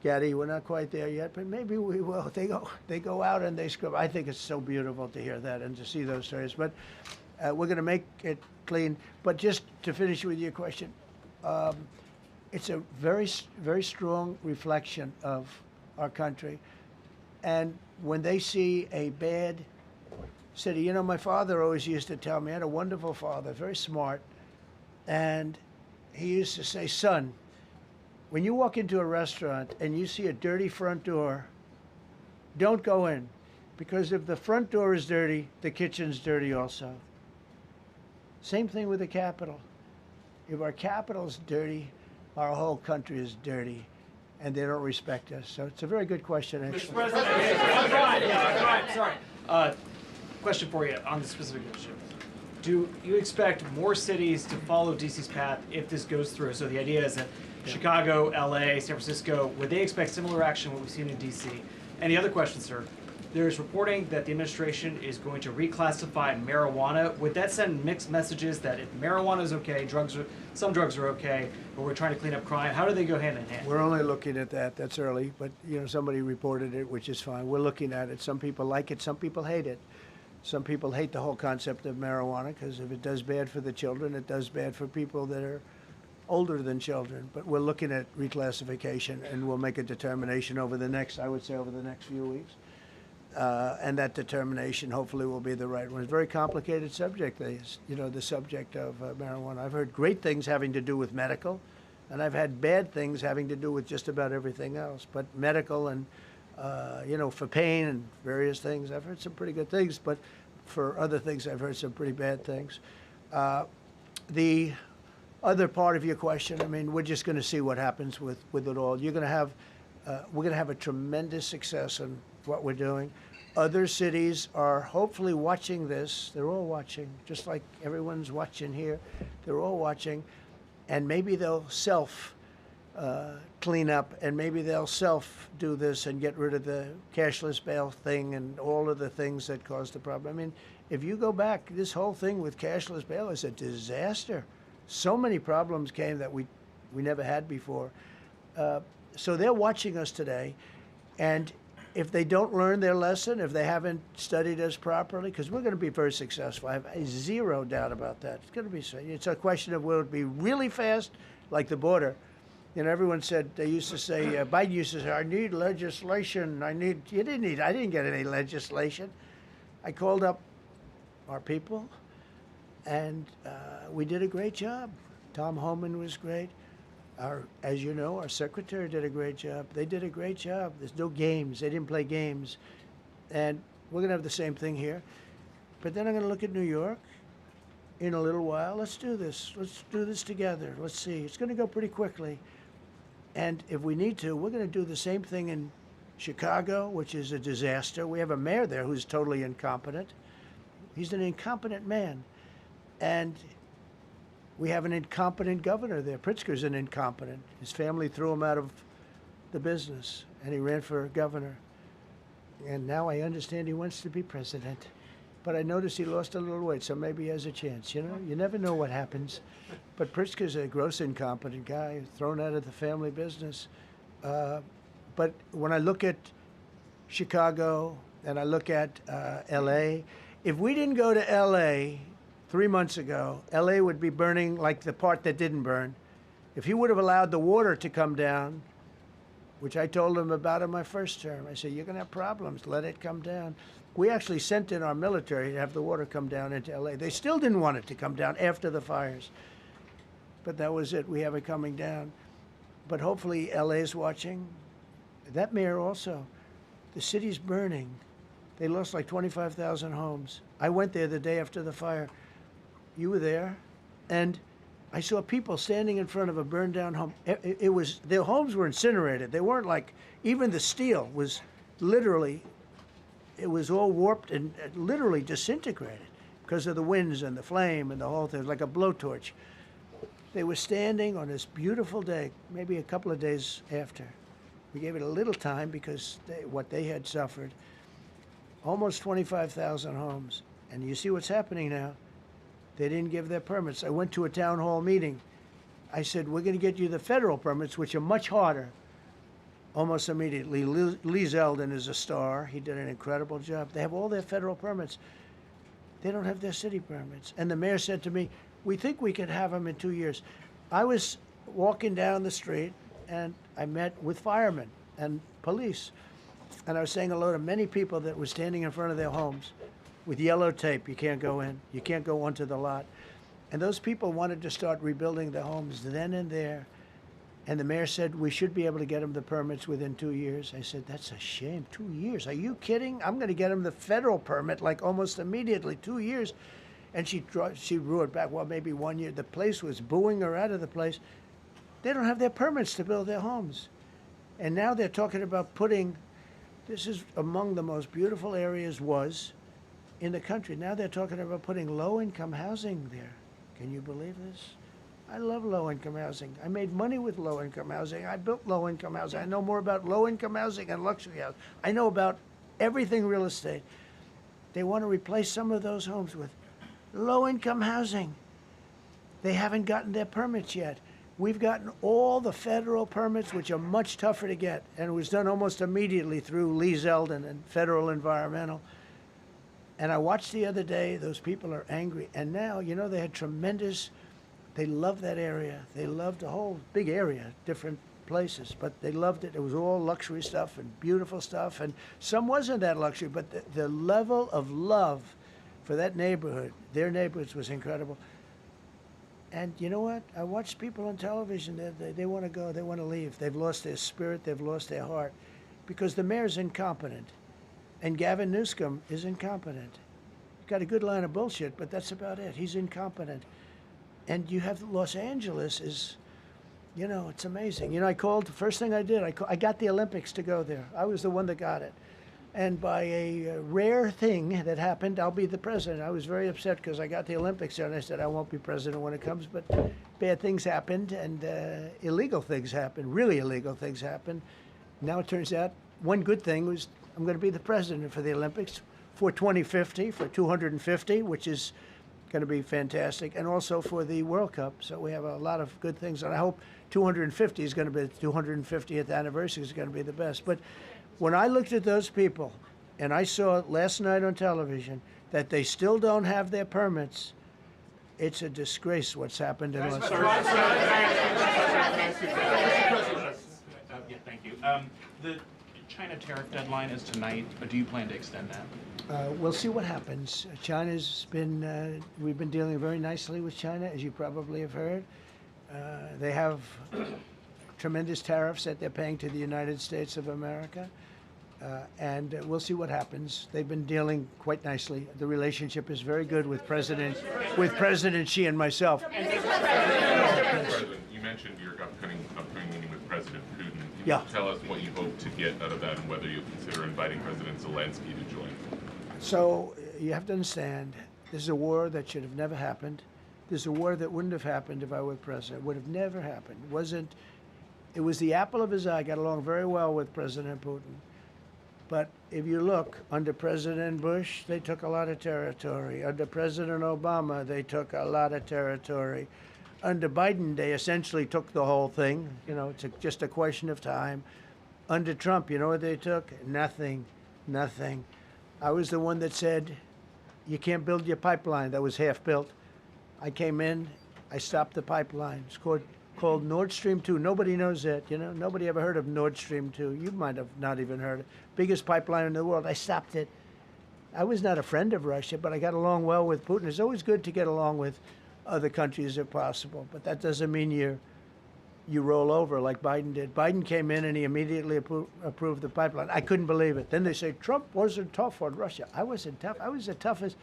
Gaddy. We're not quite there yet, but maybe we will. They go out and they scrub. I think it's so beautiful to hear that and to see those stories. But we're going to make it clean. But just to finish with your question, it's a very, very strong reflection of our country. And when they see a bad city, you know, my father always used to tell me, I had a wonderful father, very smart, and he used to say, son, when you walk into a restaurant and you see a dirty front door, don't go in, because if the front door is dirty, the kitchen's dirty also. Same thing with the Capitol. If our Capitol's dirty, our whole country is dirty, and they don't respect us. So it's a very good question, actually. Mr. President, sorry. Question for you on the specific issue. Do you expect more cities to follow DC's path if this goes through? So the idea is that Chicago, LA, San Francisco, would they expect similar action what we've seen in DC? And the other question, sir, there's reporting that the administration is going to reclassify marijuana. Would that send mixed messages that if marijuana is okay, some drugs are okay, but we're trying to clean up crime? How do they go hand in hand? We're only looking at that. That's early, but you know, somebody reported it, which is fine. We're looking at it. Some people like it. Some people hate it. Some people hate the whole concept of marijuana, because if it does bad for the children, it does bad for people that are older than children. But we're looking at reclassification, and we'll make a determination over the next few weeks. And that determination hopefully will be the right one. It's a very complicated subject, the subject of marijuana. I've heard great things having to do with medical, and I've had bad things having to do with just about everything else. But medical and, for pain and various things, I've heard some pretty good things. But for other things, I've heard some pretty bad things. The other part of your question, I mean, we're just going to see what happens with it all. We're going to have a tremendous success in what we're doing. Other cities are hopefully watching this. They're all watching, just like everyone's watching here. They're all watching, and maybe they'll clean up, and maybe they'll do this and get rid of the cashless bail thing and all of the things that caused the problem. I mean, if you go back, this whole thing with cashless bail is a disaster. So many problems came that we never had before. So they're watching us today, and if they don't learn their lesson, if they haven't studied us properly, because we're going to be very successful. I have zero doubt about that. It's going to be. It's a question of will it be really fast, like the border. You know, everyone said, they used to say, Biden used to say, I need legislation. I didn't get any legislation. I called up our people, and we did a great job. Tom Homan was great. As you know, our secretary did a great job. They did a great job. There's no games. They didn't play games. And we're going to have the same thing here. But then I'm going to look at New York in a little while. Let's do this. Let's do this together. Let's see. It's going to go pretty quickly. And if we need to, we're going to do the same thing in Chicago, which is a disaster. We have a mayor there who's totally incompetent. He's an incompetent man. And we have an incompetent governor there. Pritzker's an incompetent. His family threw him out of the business, and he ran for governor. And now I understand he wants to be president. but I noticed he lost a little weight, so maybe he has a chance. You know, you never know what happens. But Pritzker's a gross incompetent guy, thrown out of the family business. But when I look at Chicago and I look at L.A., if we didn't go to L.A. 3 months ago, L.A. would be burning like the part that didn't burn. If he would have allowed the water to come down, which I told him about in my first term, I said, you're going to have problems. Let it come down. We actually sent in our military to have the water come down into L.A. They still didn't want it to come down after the fires. But that was it. We have it coming down. But hopefully L.A. is watching. That mayor also. The city's burning. They lost like 25,000 homes. I went there the day after the fire. You were there. And I saw people standing in front of a burned down home. It was, their homes were incinerated. They weren't like, even the steel was literally, it was all warped and literally disintegrated because of the winds and the flame and the whole thing. It was like a blowtorch. They were standing on this beautiful day, maybe a couple of days after. We gave it a little time because what they had suffered. Almost 25,000 homes. And you see what's happening now. They didn't give their permits. I went to a town hall meeting. I said, we're going to get you the federal permits, which are much harder. Almost immediately. Lee Zeldin is a star. He did an incredible job. They have all their federal permits. They don't have their city permits. And the mayor said to me, we think we could have them in 2 years. I was walking down the street, and I met with firemen and police. And I was saying hello to many people that were standing in front of their homes with yellow tape. You can't go in. You can't go onto the lot. And those people wanted to start rebuilding their homes then and there. And the mayor said, we should be able to get them the permits within 2 years. I said, that's a shame. 2 years? Are you kidding? I'm going to get them the federal permit like almost immediately. 2 years. And she roared back, well, maybe 1 year. The place was booing her out of the place. They don't have their permits to build their homes. And now they're talking about putting, this is among the most beautiful areas was in the country. Now they're talking about putting low-income housing there. Can you believe this? I love low-income housing. I made money with low-income housing. I built low-income housing. I know more about low-income housing and luxury housing. I know about everything real estate. They want to replace some of those homes with low-income housing. They haven't gotten their permits yet. We've gotten all the federal permits, which are much tougher to get, and it was done almost immediately through Lee Zeldin and Federal Environmental. And I watched the other day, those people are angry. And now, you know, they had tremendous, they loved that area. They loved the whole big area, different places, but they loved it. It was all luxury stuff and beautiful stuff. And some wasn't that luxury, but the level of love for that neighborhood, their neighborhoods, was incredible. And you know what? I watch people on television, they want to go, they want to leave. They've lost their spirit, they've lost their heart, because the mayor's incompetent. And Gavin Newsom is incompetent. He's got a good line of bullshit, but that's about it. He's incompetent. And you have Los Angeles is, you know, it's amazing. You know, I called, the first thing I did, I got the Olympics to go there. I was the one that got it. And by a rare thing that happened, I'll be the president. I was very upset because I got the Olympics there, and I said I won't be president when it comes. But bad things happened, and illegal things happened, really illegal things happened. Now it turns out one good thing was I'm going to be the president for the Olympics for 2050, for 250, which is going to be fantastic, and also for the World Cup. So we have a lot of good things, and I hope 250 is going to be the 250th anniversary is going to be the best. But when I looked at those people, and I saw last night on television that they still don't have their permits, it's a disgrace what's happened in Los Angeles. Yeah, thank you. The China tariff deadline is tonight. Do you plan to extend that? We'll see what happens. China's been, we've been dealing very nicely with China, as you probably have heard. They have tremendous tariffs that they're paying to the United States of America. And we'll see what happens. They've been dealing quite nicely. The relationship is very good with President Xi and myself. President, you mentioned your upcoming meeting with President Putin. Can Yeah. you tell us what you hope to get out of that and whether you'll consider inviting President Zelensky to join? So you have to understand, this is a war that should have never happened. This is a war that wouldn't have happened if I were president. It would have never happened. It was the apple of his eye. I got along very well with President Putin. But if you look, under President Bush, they took a lot of territory. Under President Obama, they took a lot of territory. Under Biden, they essentially took the whole thing. You know, it's just a question of time. Under Trump, you know what they took? Nothing, nothing. I was the one that said, you can't build your pipeline. That was half built. I came in, I stopped the pipeline. It's called Nord Stream 2. Nobody knows that, you know. Nobody ever heard of Nord Stream 2. You might have not even heard it. Biggest pipeline in the world. I stopped it. I was not a friend of Russia, but I got along well with Putin. It's always good to get along with other countries if possible, but that doesn't mean you roll over like Biden did. Biden came in and he immediately approved the pipeline. I couldn't believe it. Then they say Trump wasn't tough on Russia. I wasn't tough. I was the toughest.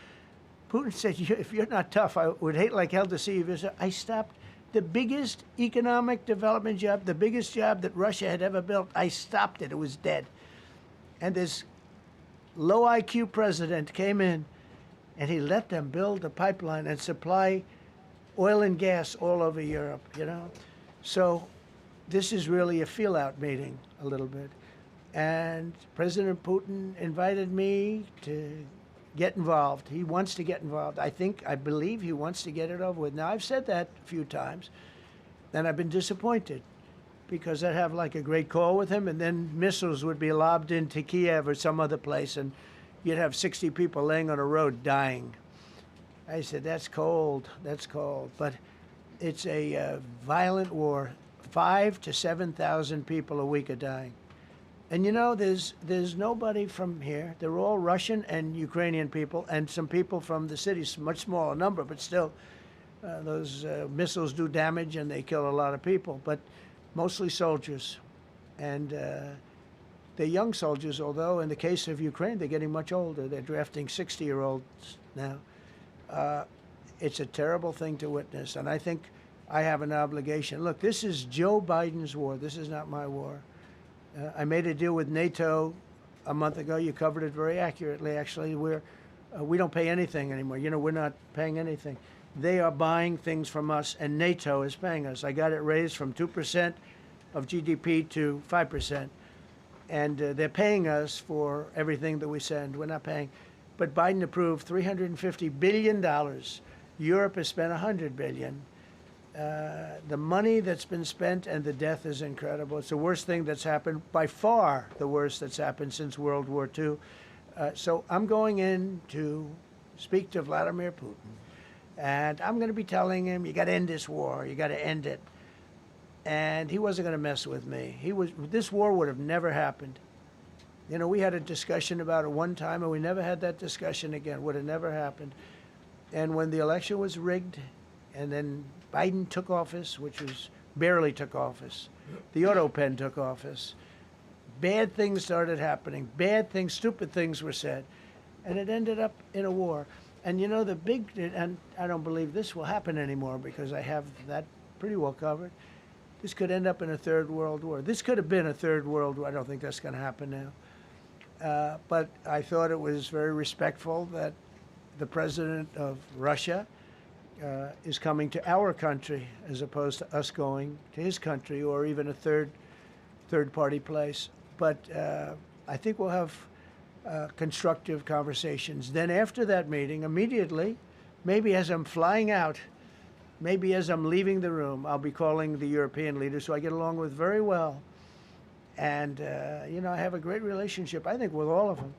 Putin said, if you're not tough, I would hate like hell to see you. I stopped the biggest economic development job, the biggest job that Russia had ever built. I stopped it. It was dead. And this low IQ president came in and he let them build a pipeline and supply oil and gas all over Europe, you know. So this is really a feel-out meeting a little bit. And President Putin invited me to get involved. He wants to get involved. I believe he wants to get it over with. Now, I've said that a few times, and I've been disappointed because I'd have like a great call with him, and then missiles would be lobbed into Kiev or some other place, and you'd have 60 people laying on a road dying. I said, that's cold, that's cold. But it's a violent war. 5,000 to 7,000 people a week are dying. And you know, there's nobody from here. They're all Russian and Ukrainian people, and some people from the cities, much smaller number, but still, those missiles do damage and they kill a lot of people, but mostly soldiers. And they're young soldiers, although in the case of Ukraine, they're getting much older. They're drafting 60-year-olds now. It's a terrible thing to witness, and I think I have an obligation. Look, this is Joe Biden's war. This is not my war. I made a deal with NATO a month ago. You covered it very accurately, actually. We don't pay anything anymore. You know, we're not paying anything. They are buying things from us, and NATO is paying us. I got it raised from 2% of GDP to 5%. And they're paying us for everything that we send. We're not paying. But Biden approved $350 billion. Europe has spent $100 billion. The money that's been spent and the death is incredible. It's the worst thing that's happened, by far the worst that's happened since World War II. So I'm going in to speak to Vladimir Putin. And I'm going to be telling him, you got to end this war. You got to end it. And he wasn't going to mess with me. This war would have never happened. You know, we had a discussion about it one time, and we never had that discussion again. Would have never happened. And when the election was rigged, and then Biden took office, which was barely took office, the auto pen took office, bad things started happening. Bad things, stupid things were said. And it ended up in a war. And you know, and I don't believe this will happen anymore because I have that pretty well covered. This could end up in a third world war. This could have been a third world war. I don't think that's going to happen now. But I thought it was very respectful that the president of Russia is coming to our country as opposed to us going to his country or even a third-party place. But I think we'll have constructive conversations. Then after that meeting, immediately, maybe as I'm flying out, maybe as I'm leaving the room, I'll be calling the European leaders who I get along with very well. And, you know, I have a great relationship, I think, with all of them.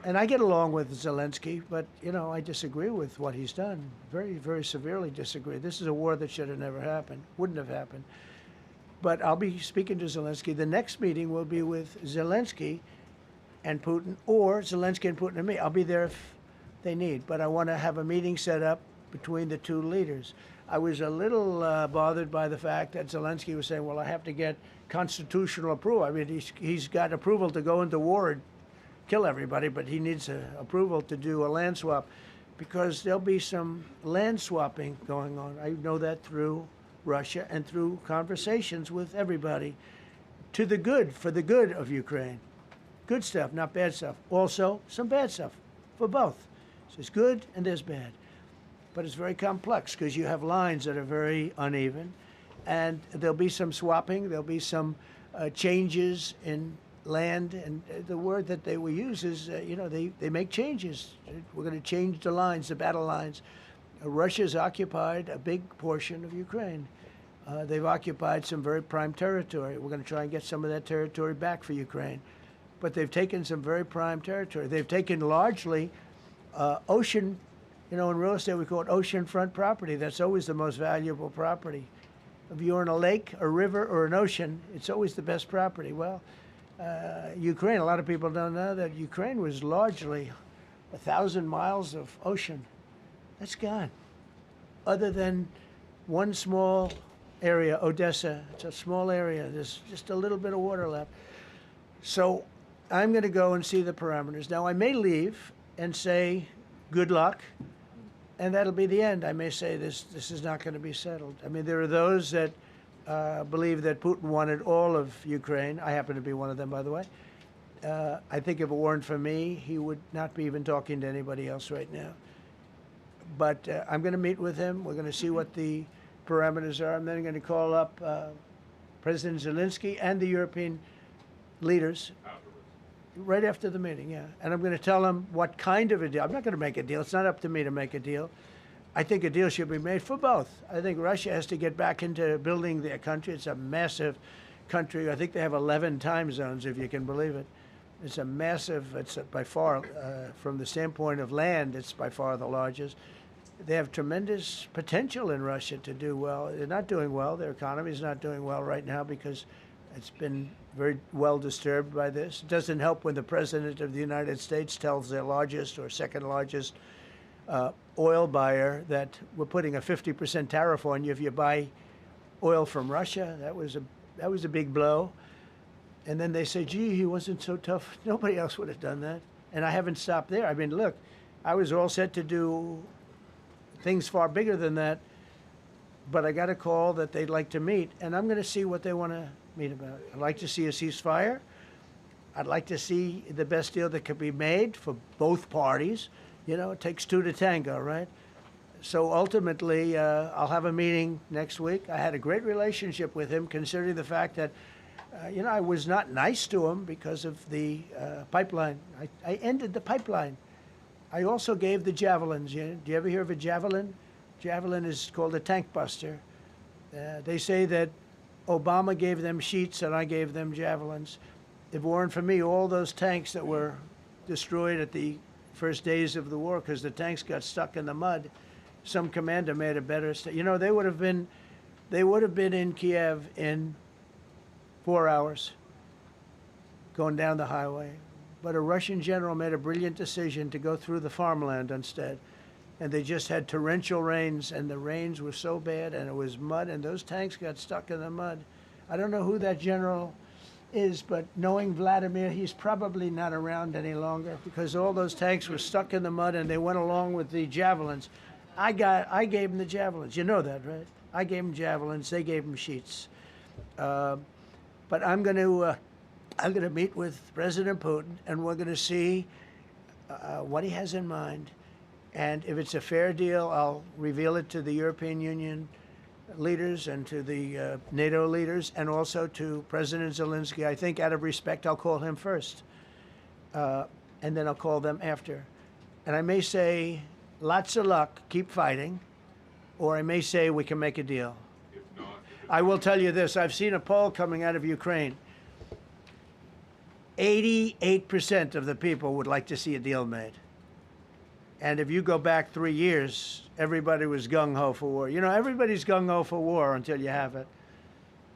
And I get along with Zelensky, but, you know, I disagree with what he's done. Very, very severely disagree. This is a war that should have never happened, wouldn't have happened. But I'll be speaking to Zelensky. The next meeting will be with Zelensky and Putin, or Zelensky and Putin and me. I'll be there if they need. But I want to have a meeting set up between the two leaders. I was a little bothered by the fact that Zelensky was saying, well, I have to get constitutional approval. I mean, he's got approval to go into war and kill everybody, but he needs approval to do a land swap because there'll be some land swapping going on. I know that through Russia and through conversations with everybody to the good, for the good of Ukraine. Good stuff, not bad stuff. Also, some bad stuff for both. So there's good and there's bad. But it's very complex because you have lines that are very uneven, and there'll be some swapping, there'll be some changes in land, and the word that they will use is, they make changes. We're going to change the lines, the battle lines. Russia's occupied a big portion of Ukraine. They've occupied some very prime territory. We're going to try and get some of that territory back for Ukraine. But they've taken some very prime territory. They've taken largely ocean, in real estate we call it oceanfront property. That's always the most valuable property. If you're in a lake, a river, or an ocean, it's always the best property. Well, Ukraine, a lot of people don't know that Ukraine was largely 1,000 miles of ocean. That's gone. Other than one small area, Odessa, it's a small area. There's just a little bit of water left. So I'm going to go and see the parameters. Now, I may leave and say, good luck, and that'll be the end. I may say this is not going to be settled. I mean, there are those that believe that Putin wanted all of Ukraine. I happen to be one of them, by the way. I think if it weren't for me, he would not be even talking to anybody else right now. But I'm going to meet with him. We're going to see what the parameters are. I'm then going to call up President Zelensky and the European leaders right after the meeting, yeah. And I'm going to tell them what kind of a deal. I'm not going to make a deal. It's not up to me to make a deal. I think a deal should be made for both. I think Russia has to get back into building their country. It's a massive country. I think they have 11 time zones, if you can believe it. It's a massive, it's by far, from the standpoint of land, it's by far the largest. They have tremendous potential in Russia to do well. They're not doing well. Their economy is not doing well right now because it's been very well disturbed by this. It doesn't help when the President of the United States tells their largest or second largest oil buyer that we're putting a 50% tariff on you if you buy oil from Russia. That was a big blow. And then they say, gee, he wasn't so tough. Nobody else would have done that. And I haven't stopped there. I mean, look, I was all set to do things far bigger than that, but I got a call that they'd like to meet, and I'm going to see what they want to meet about. I'd like to see a ceasefire. I'd like to see the best deal that could be made for both parties. It takes two to tango, right? So ultimately, I'll have a meeting next week. I had a great relationship with him, considering the fact that I was not nice to him because of the pipeline. I ended the pipeline. I also gave the javelins. Do you ever hear of a javelin? Javelin is called a tank buster. They say that Obama gave them sheets and I gave them javelins. If it weren't for me, all those tanks that were destroyed at the first days of the war because the tanks got stuck in the mud, some commander made a better. They would have been in Kiev in 4 hours going down the highway. But a Russian general made a brilliant decision to go through the farmland instead. And they just had torrential rains, and the rains were so bad, and it was mud, and those tanks got stuck in the mud. I don't know who that general is, but knowing Vladimir, he's probably not around any longer because all those tanks were stuck in the mud, and they went along with the javelins. I gave them the javelins. You know that, right? I gave them javelins. They gave them sheets. But I'm going to meet with President Putin, and we're going to see what he has in mind. And if it's a fair deal, I'll reveal it to the European Union leaders and to the NATO leaders and also to President Zelensky. I think out of respect, I'll call him first. And then I'll call them after. And I may say, lots of luck, keep fighting. Or I may say, we can make a deal. If not, I will tell you this. I've seen a poll coming out of Ukraine. 88% of the people would like to see a deal made. And if you go back 3 years, everybody was gung-ho for war. Everybody's gung-ho for war until you have it.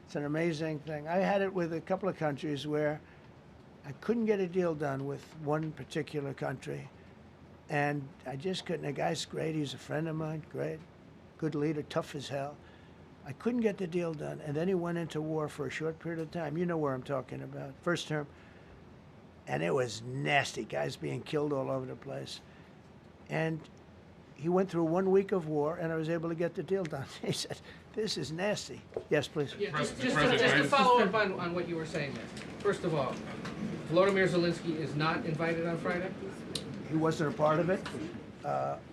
It's an amazing thing. I had it with a couple of countries where I couldn't get a deal done with one particular country. And I just couldn't. The guy's great. He's a friend of mine. Great. Good leader. Tough as hell. I couldn't get the deal done. And then he went into war for a short period of time. You know where I'm talking about. First term. And it was nasty. Guys being killed all over the place. And he went through 1 week of war, and I was able to get the deal done. He said, this is nasty. Yes, please. Yeah, just to follow up on what you were saying there. First of all, Volodymyr Zelensky is not invited on Friday? He wasn't a part of it.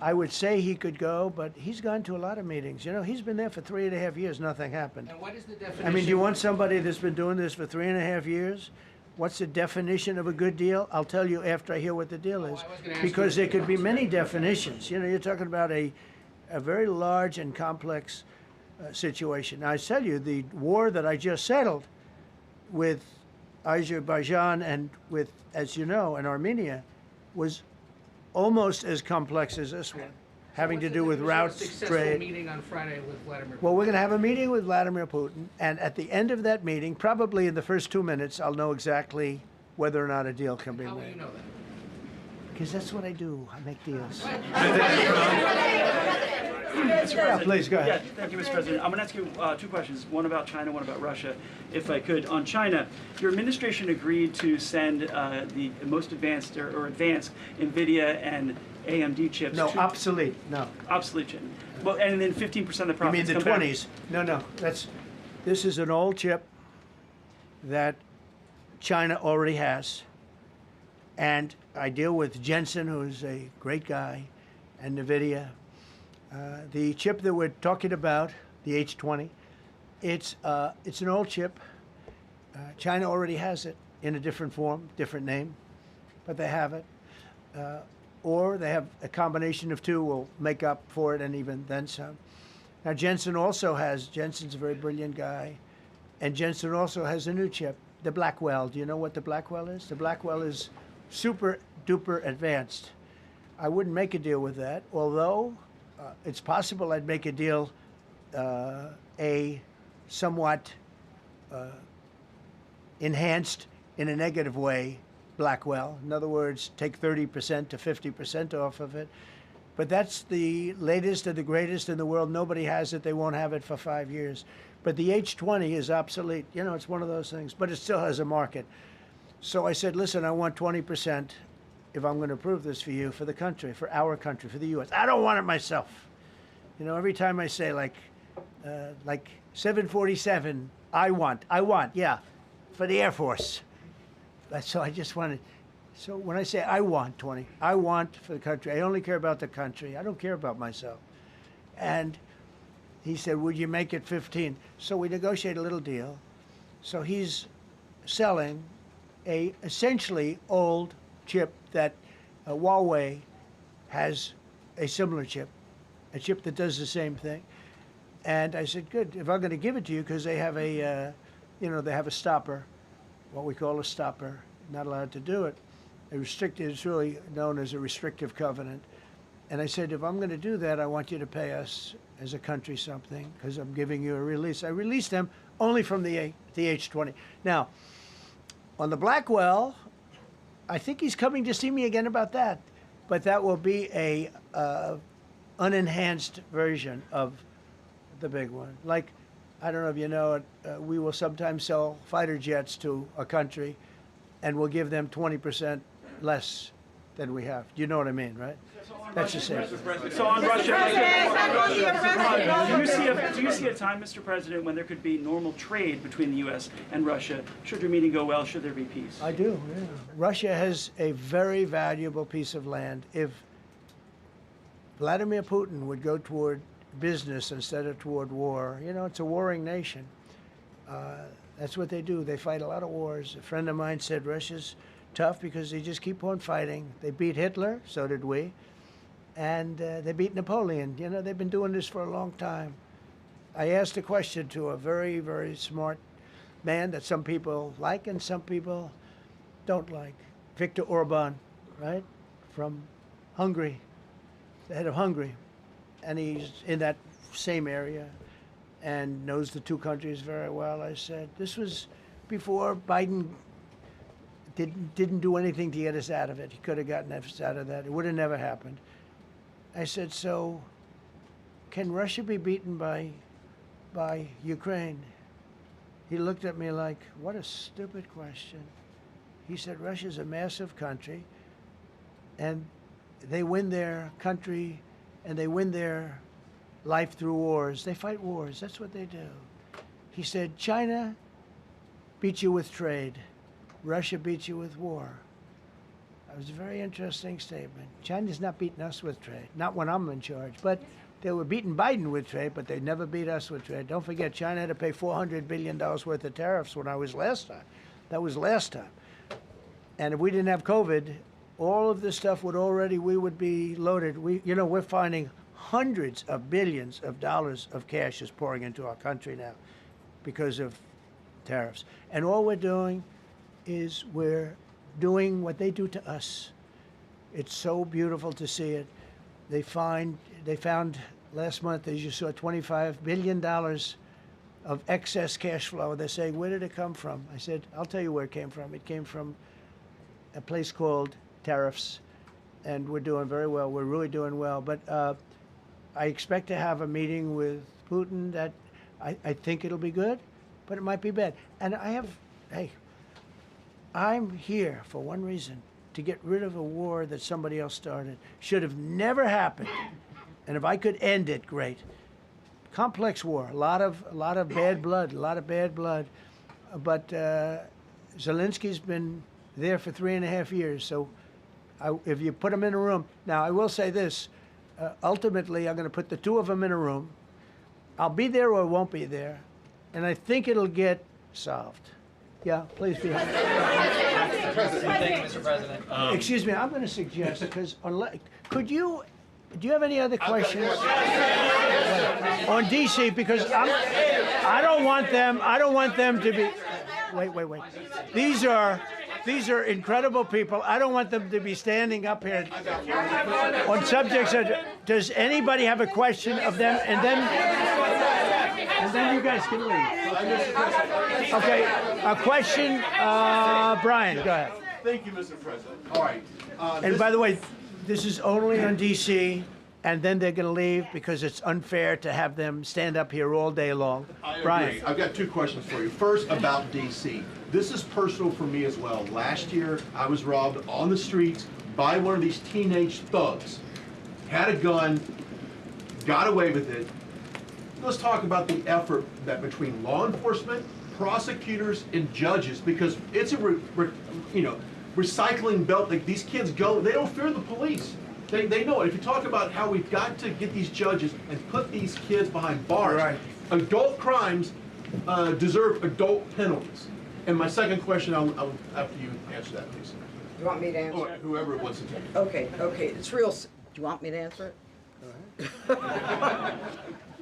I would say he could go, but he's gone to a lot of meetings. He's been there for 3.5 years. Nothing happened. And what is the definition? I mean, do you want somebody that's been doing this for 3.5 years What's the definition of a good deal? I'll tell you after I hear what the deal is. I was gonna ask Because you- there could be many definitions. You know, you're talking about a very large and complex situation. Now, I tell you, the war that I just settled with Azerbaijan and with, as you know, and Armenia was almost as complex as this one, having to do with routes, Successful trade. meeting on Friday with Vladimir. Well, we're going to have a meeting with Vladimir Putin, and at the end of that meeting, probably in the first 2 minutes, I'll know exactly whether or not a deal can be How will you made. know that? Because that's what I do. I make deals. Mr. President. please, go ahead. Yeah, thank you, Mr. President. I'm going to ask you two questions, one about China, one about Russia, if I could. On China, your administration agreed to send the most advanced or advanced NVIDIA and AMD chips. No, to obsolete. No. obsolete chip. Well, and then 15% of the You profits mean the come back. 20s? No. This is an old chip that China already has. And I deal with Jensen, who's a great guy, and NVIDIA. The chip that we're talking about, the H20, it's an old chip. China already has it in a different form, different name, but they have it. Or they have a combination of two will make up for it and even then some. Now Jensen's a very brilliant guy, and Jensen also has a new chip, the Blackwell. Do you know what the Blackwell is? The Blackwell is super duper advanced. I wouldn't make a deal with that, although it's possible I'd make a deal, a somewhat enhanced in a negative way Blackwell. In other words, take 30% to 50% off of it. But that's the latest and the greatest in the world. Nobody has it. They won't have it for 5 years. But the H20 is obsolete. You know, it's one of those things. But it still has a market. So I said, listen, I want 20% if I'm going to approve this for you, for the country, for our country, for the U.S. I don't want it myself. You know, every time I say like 747, I want, yeah, for the Air Force. So I just wanted, so when I say I want 20, I want for the country. I only care about the country. I don't care about myself. And he said, would you make it 15? So we negotiate a little deal. So he's selling a essentially old chip that Huawei has a similar chip, a chip that does the same thing. And I said, good, if I'm going to give it to you, because they have a, they have a stopper, what we call a stopper, not allowed to do it. It's really known as a restrictive covenant. And I said, if I'm going to do that, I want you to pay us as a country something, because I'm giving you a release. I released them only from the H20. Now, on the Blackwell, I think he's coming to see me again about that. But that will be a unenhanced version of the big one. Like, I don't know if you know it, we will sometimes sell fighter jets to a country, and we'll give them 20% less than we have. Do you know what I mean, right? That's the same. So on Russia, do you see a time, Mr. President, when there could be normal trade between the U.S. and Russia? Should your meeting go well? Should there be peace? I do, yeah. Russia has a very valuable piece of land. If Vladimir Putin would go toward business instead of toward war, it's a warring nation. That's what they do. They fight a lot of wars. A friend of mine said Russia's tough because they just keep on fighting. They beat Hitler, so did we. And they beat Napoleon. They've been doing this for a long time. I asked a question to a very, very smart man that some people like and some people don't like. Viktor Orban, right? From Hungary, the head of Hungary. And he's in that same area and knows the two countries very well. I said, this was before Biden didn't do anything to get us out of it. He could have gotten us out of that. It would have never happened. I said, so can Russia be beaten by Ukraine? He looked at me like, what a stupid question. He said, Russia's a massive country, and they win their country, and they win their life through wars. They fight wars. That's what they do. He said, China beats you with trade. Russia beats you with war. That was a very interesting statement. China's not beating us with trade, not when I'm in charge. But they were beating Biden with trade, but they never beat us with trade. Don't forget, China had to pay $400 billion worth of tariffs when I was last time. That was last time. And if we didn't have COVID, all of this stuff we would be loaded. We're finding hundreds of billions of dollars of cash is pouring into our country now because of tariffs. And all we're doing is we're doing what they do to us. It's so beautiful to see it. They found last month, as you saw, $25 billion of excess cash flow. They're saying, where did it come from? I said, I'll tell you where it came from. It came from a place called tariffs, and we're doing very well. We're really doing well. But I expect to have a meeting with Putin that I think it'll be good, but it might be bad. And I'm here for one reason, to get rid of a war that somebody else started. Should have never happened. And if I could end it, great. Complex war, a lot of bad blood, But Zelensky's been there for 3.5 years. So if you put him in a room, now I will say this, ultimately I'm going to put the two of them in a room. I'll be there or won't be there, and I think it'll get solved. Yeah, please be. Thank you, Mr. President. Excuse me, I'm going to suggest, because do you have any other questions on DC? Because I don't want them to be. Wait. These are incredible people. I don't want them to be standing up here on subjects that. Does anybody have a question of them? And then you guys can leave. Okay, a question, Brian, go ahead. Thank you, Mr. President. All right. And by the way, this is only on DC, and then they're going to leave because it's unfair to have them stand up here all day long. I agree. Brian. I've got two questions for you. First, about DC. This is personal for me as well. Last year, I was robbed on the streets by one of these teenage thugs. Had a gun, got away with it. Let's talk about the effort that between law enforcement, prosecutors, and judges, because it's a recycling belt. Like, these kids go, they don't fear the police. They know it. If you talk about how we've got to get these judges and put these kids behind bars, right. Adult crimes deserve adult penalties. And my second question, I'll after you answer that, please. Do you want me to answer Or it? whoever wants to take it. Okay, it's real. Do you want me to answer it? Go ahead.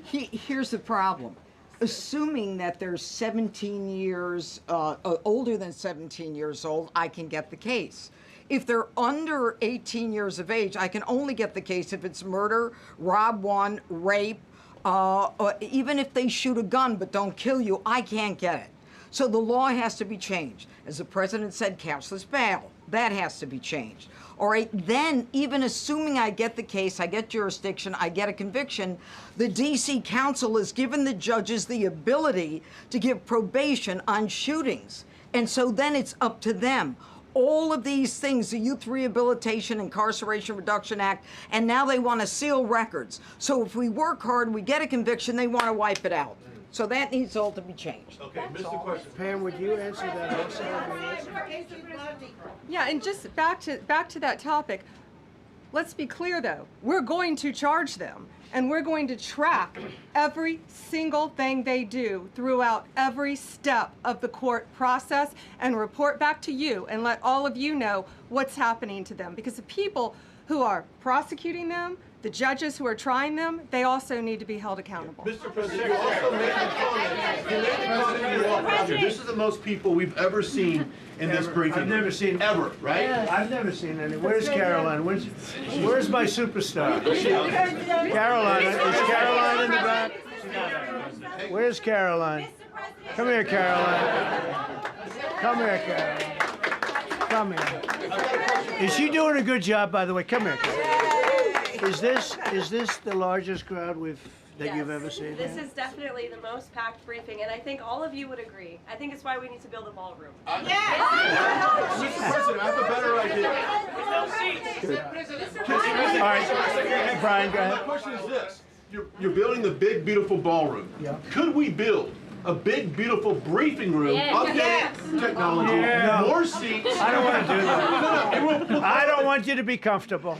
Here's the problem. Assuming that they're 17 years, older than 17 years old, I can get the case. If they're under 18 years of age, I can only get the case if it's murder, rob one, rape, or even if they shoot a gun but don't kill you, I can't get it. So the law has to be changed. As the president said, cashless bail. That has to be changed. All right, then, even assuming I get the case, I get jurisdiction, I get a conviction, the DC Council has given the judges the ability to give probation on shootings. And so then it's up to them. All of these things, the Youth Rehabilitation Incarceration Reduction Act, and now they want to seal records. So if we work hard, we get a conviction, they want to wipe it out. So that needs all to be changed. Okay, Mr. Question. Pam, would you answer that also? Yeah, and just back to that topic. Let's be clear, though. We're going to charge them, and we're going to track every single thing they do throughout every step of the court process and report back to you and let all of you know what's happening to them. Because the people who are prosecuting them, the judges who are trying them, they also need to be held accountable. Mr. President, you also made a comment. You made a comment in your walk out here. This is the most people we've ever seen in this briefing. I've never seen ever, right? I've never seen any. Where's Caroline? Where's my superstar? Caroline. Is Caroline in the back? Where's Caroline? Come here, Caroline. Come here, Caroline. Come here. Is she doing a good job, by the way? Come here, Caroline. Is this the largest crowd that you've ever seen? This is definitely the most packed briefing, and I think all of you would agree. I think it's why we need to build a ballroom. Mr. President, I have a better idea. All right, Brian, go ahead. My question is this. You're building the big, beautiful ballroom. Yeah. Could we build a big, beautiful briefing room, updated technology, more seats? I don't want to do that. I don't want you to be comfortable.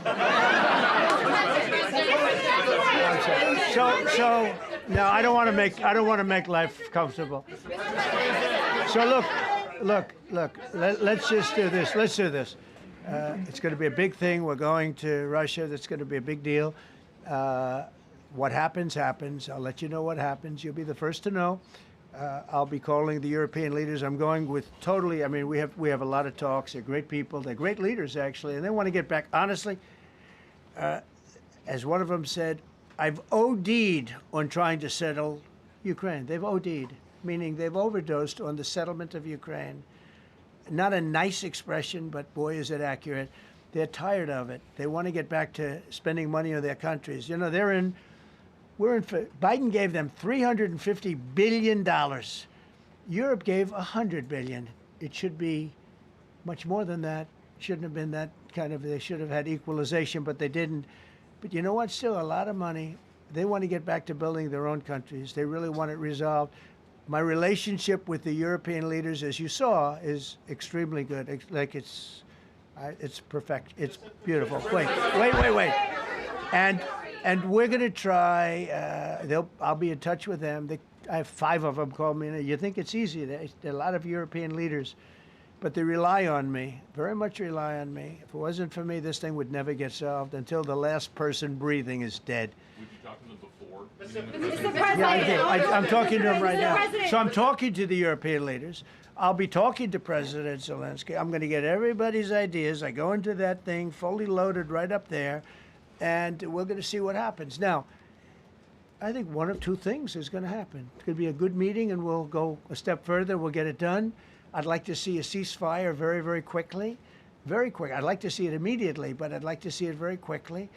So no, I don't want to make life comfortable. So Let's just do this. Let's do this. It's going to be a big thing. We're going to Russia. That's going to be a big deal. What happens, happens. I'll let you know what happens. You'll be the first to know. I'll be calling the European leaders. I'm going with totally. I mean, we have a lot of talks. They're great people. They're great leaders, actually, and they want to get back. Honestly, as one of them said, I've OD'd on trying to settle Ukraine. They've OD'd, meaning they've overdosed on the settlement of Ukraine. Not a nice expression, but boy, is it accurate. They're tired of it. They want to get back to spending money on their countries. You know, Biden gave them $350 billion. Europe gave $100 billion. It should be much more than that. Shouldn't have been that kind of, they should have had equalization, but they didn't. But you know what? Still a lot of money. They want to get back to building their own countries. They really want it resolved. My relationship with the European leaders, as you saw, is extremely good. It's perfect. It's beautiful. Wait. And we're going to try. I'll be in touch with them. I have 5 of them call me. You think it's easy? There are a lot of European leaders, but they rely on me. Very much rely on me. If it wasn't for me, this thing would never get solved until the last person breathing is dead. Would you talk to them before? Mr. President. Yeah, I did. I'm talking to him right now. President. So I'm talking to the European leaders. I'll be talking to President Zelensky. I'm going to get everybody's ideas. I go into that thing fully loaded right up there, and we're going to see what happens. Now, I think one of 2 things is going to happen. It's going to be a good meeting, and we'll go a step further. We'll get it done. I'd like to see a ceasefire very, very quickly. Very quick. I'd like to see it immediately, but I'd like to see it very quickly.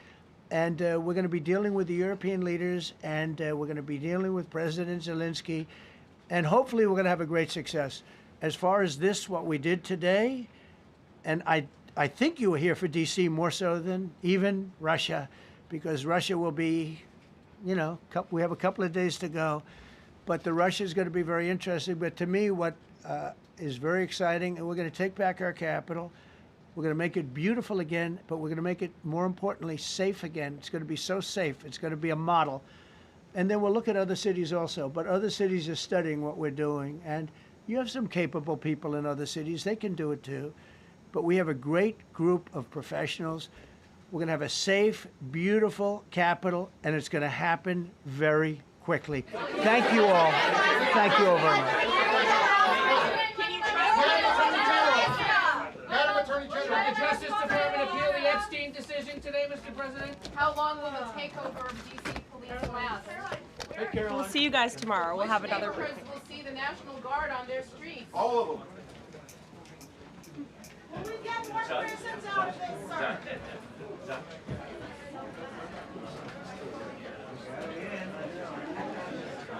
And we're going to be dealing with the European leaders, and we're going to be dealing with President Zelensky, and hopefully we're going to have a great success. As far as this, what we did today, and I think you were here for D.C. more so than even Russia, because Russia will be, you know, we have a couple of days to go. But the Russia is going to be very interesting. But to me, what is very exciting, and we're going to take back our capital. We're going to make it beautiful again, but we're going to make it, more importantly, safe again. It's going to be so safe. It's going to be a model. And then we'll look at other cities also. But other cities are studying what we're doing. And you have some capable people in other cities. They can do it too. But we have a great group of professionals. We're going to have a safe, beautiful capital, and it's going to happen very quickly. Thank you all. Thank you all very much. Should the Justice Department appeal the Epstein decision today, Mr. President? How long will the takeover of DC police last? We'll see you guys tomorrow. We'll have another briefing. We'll see the National Guard on their streets. All of them. Will we get more prisons out of this, sir?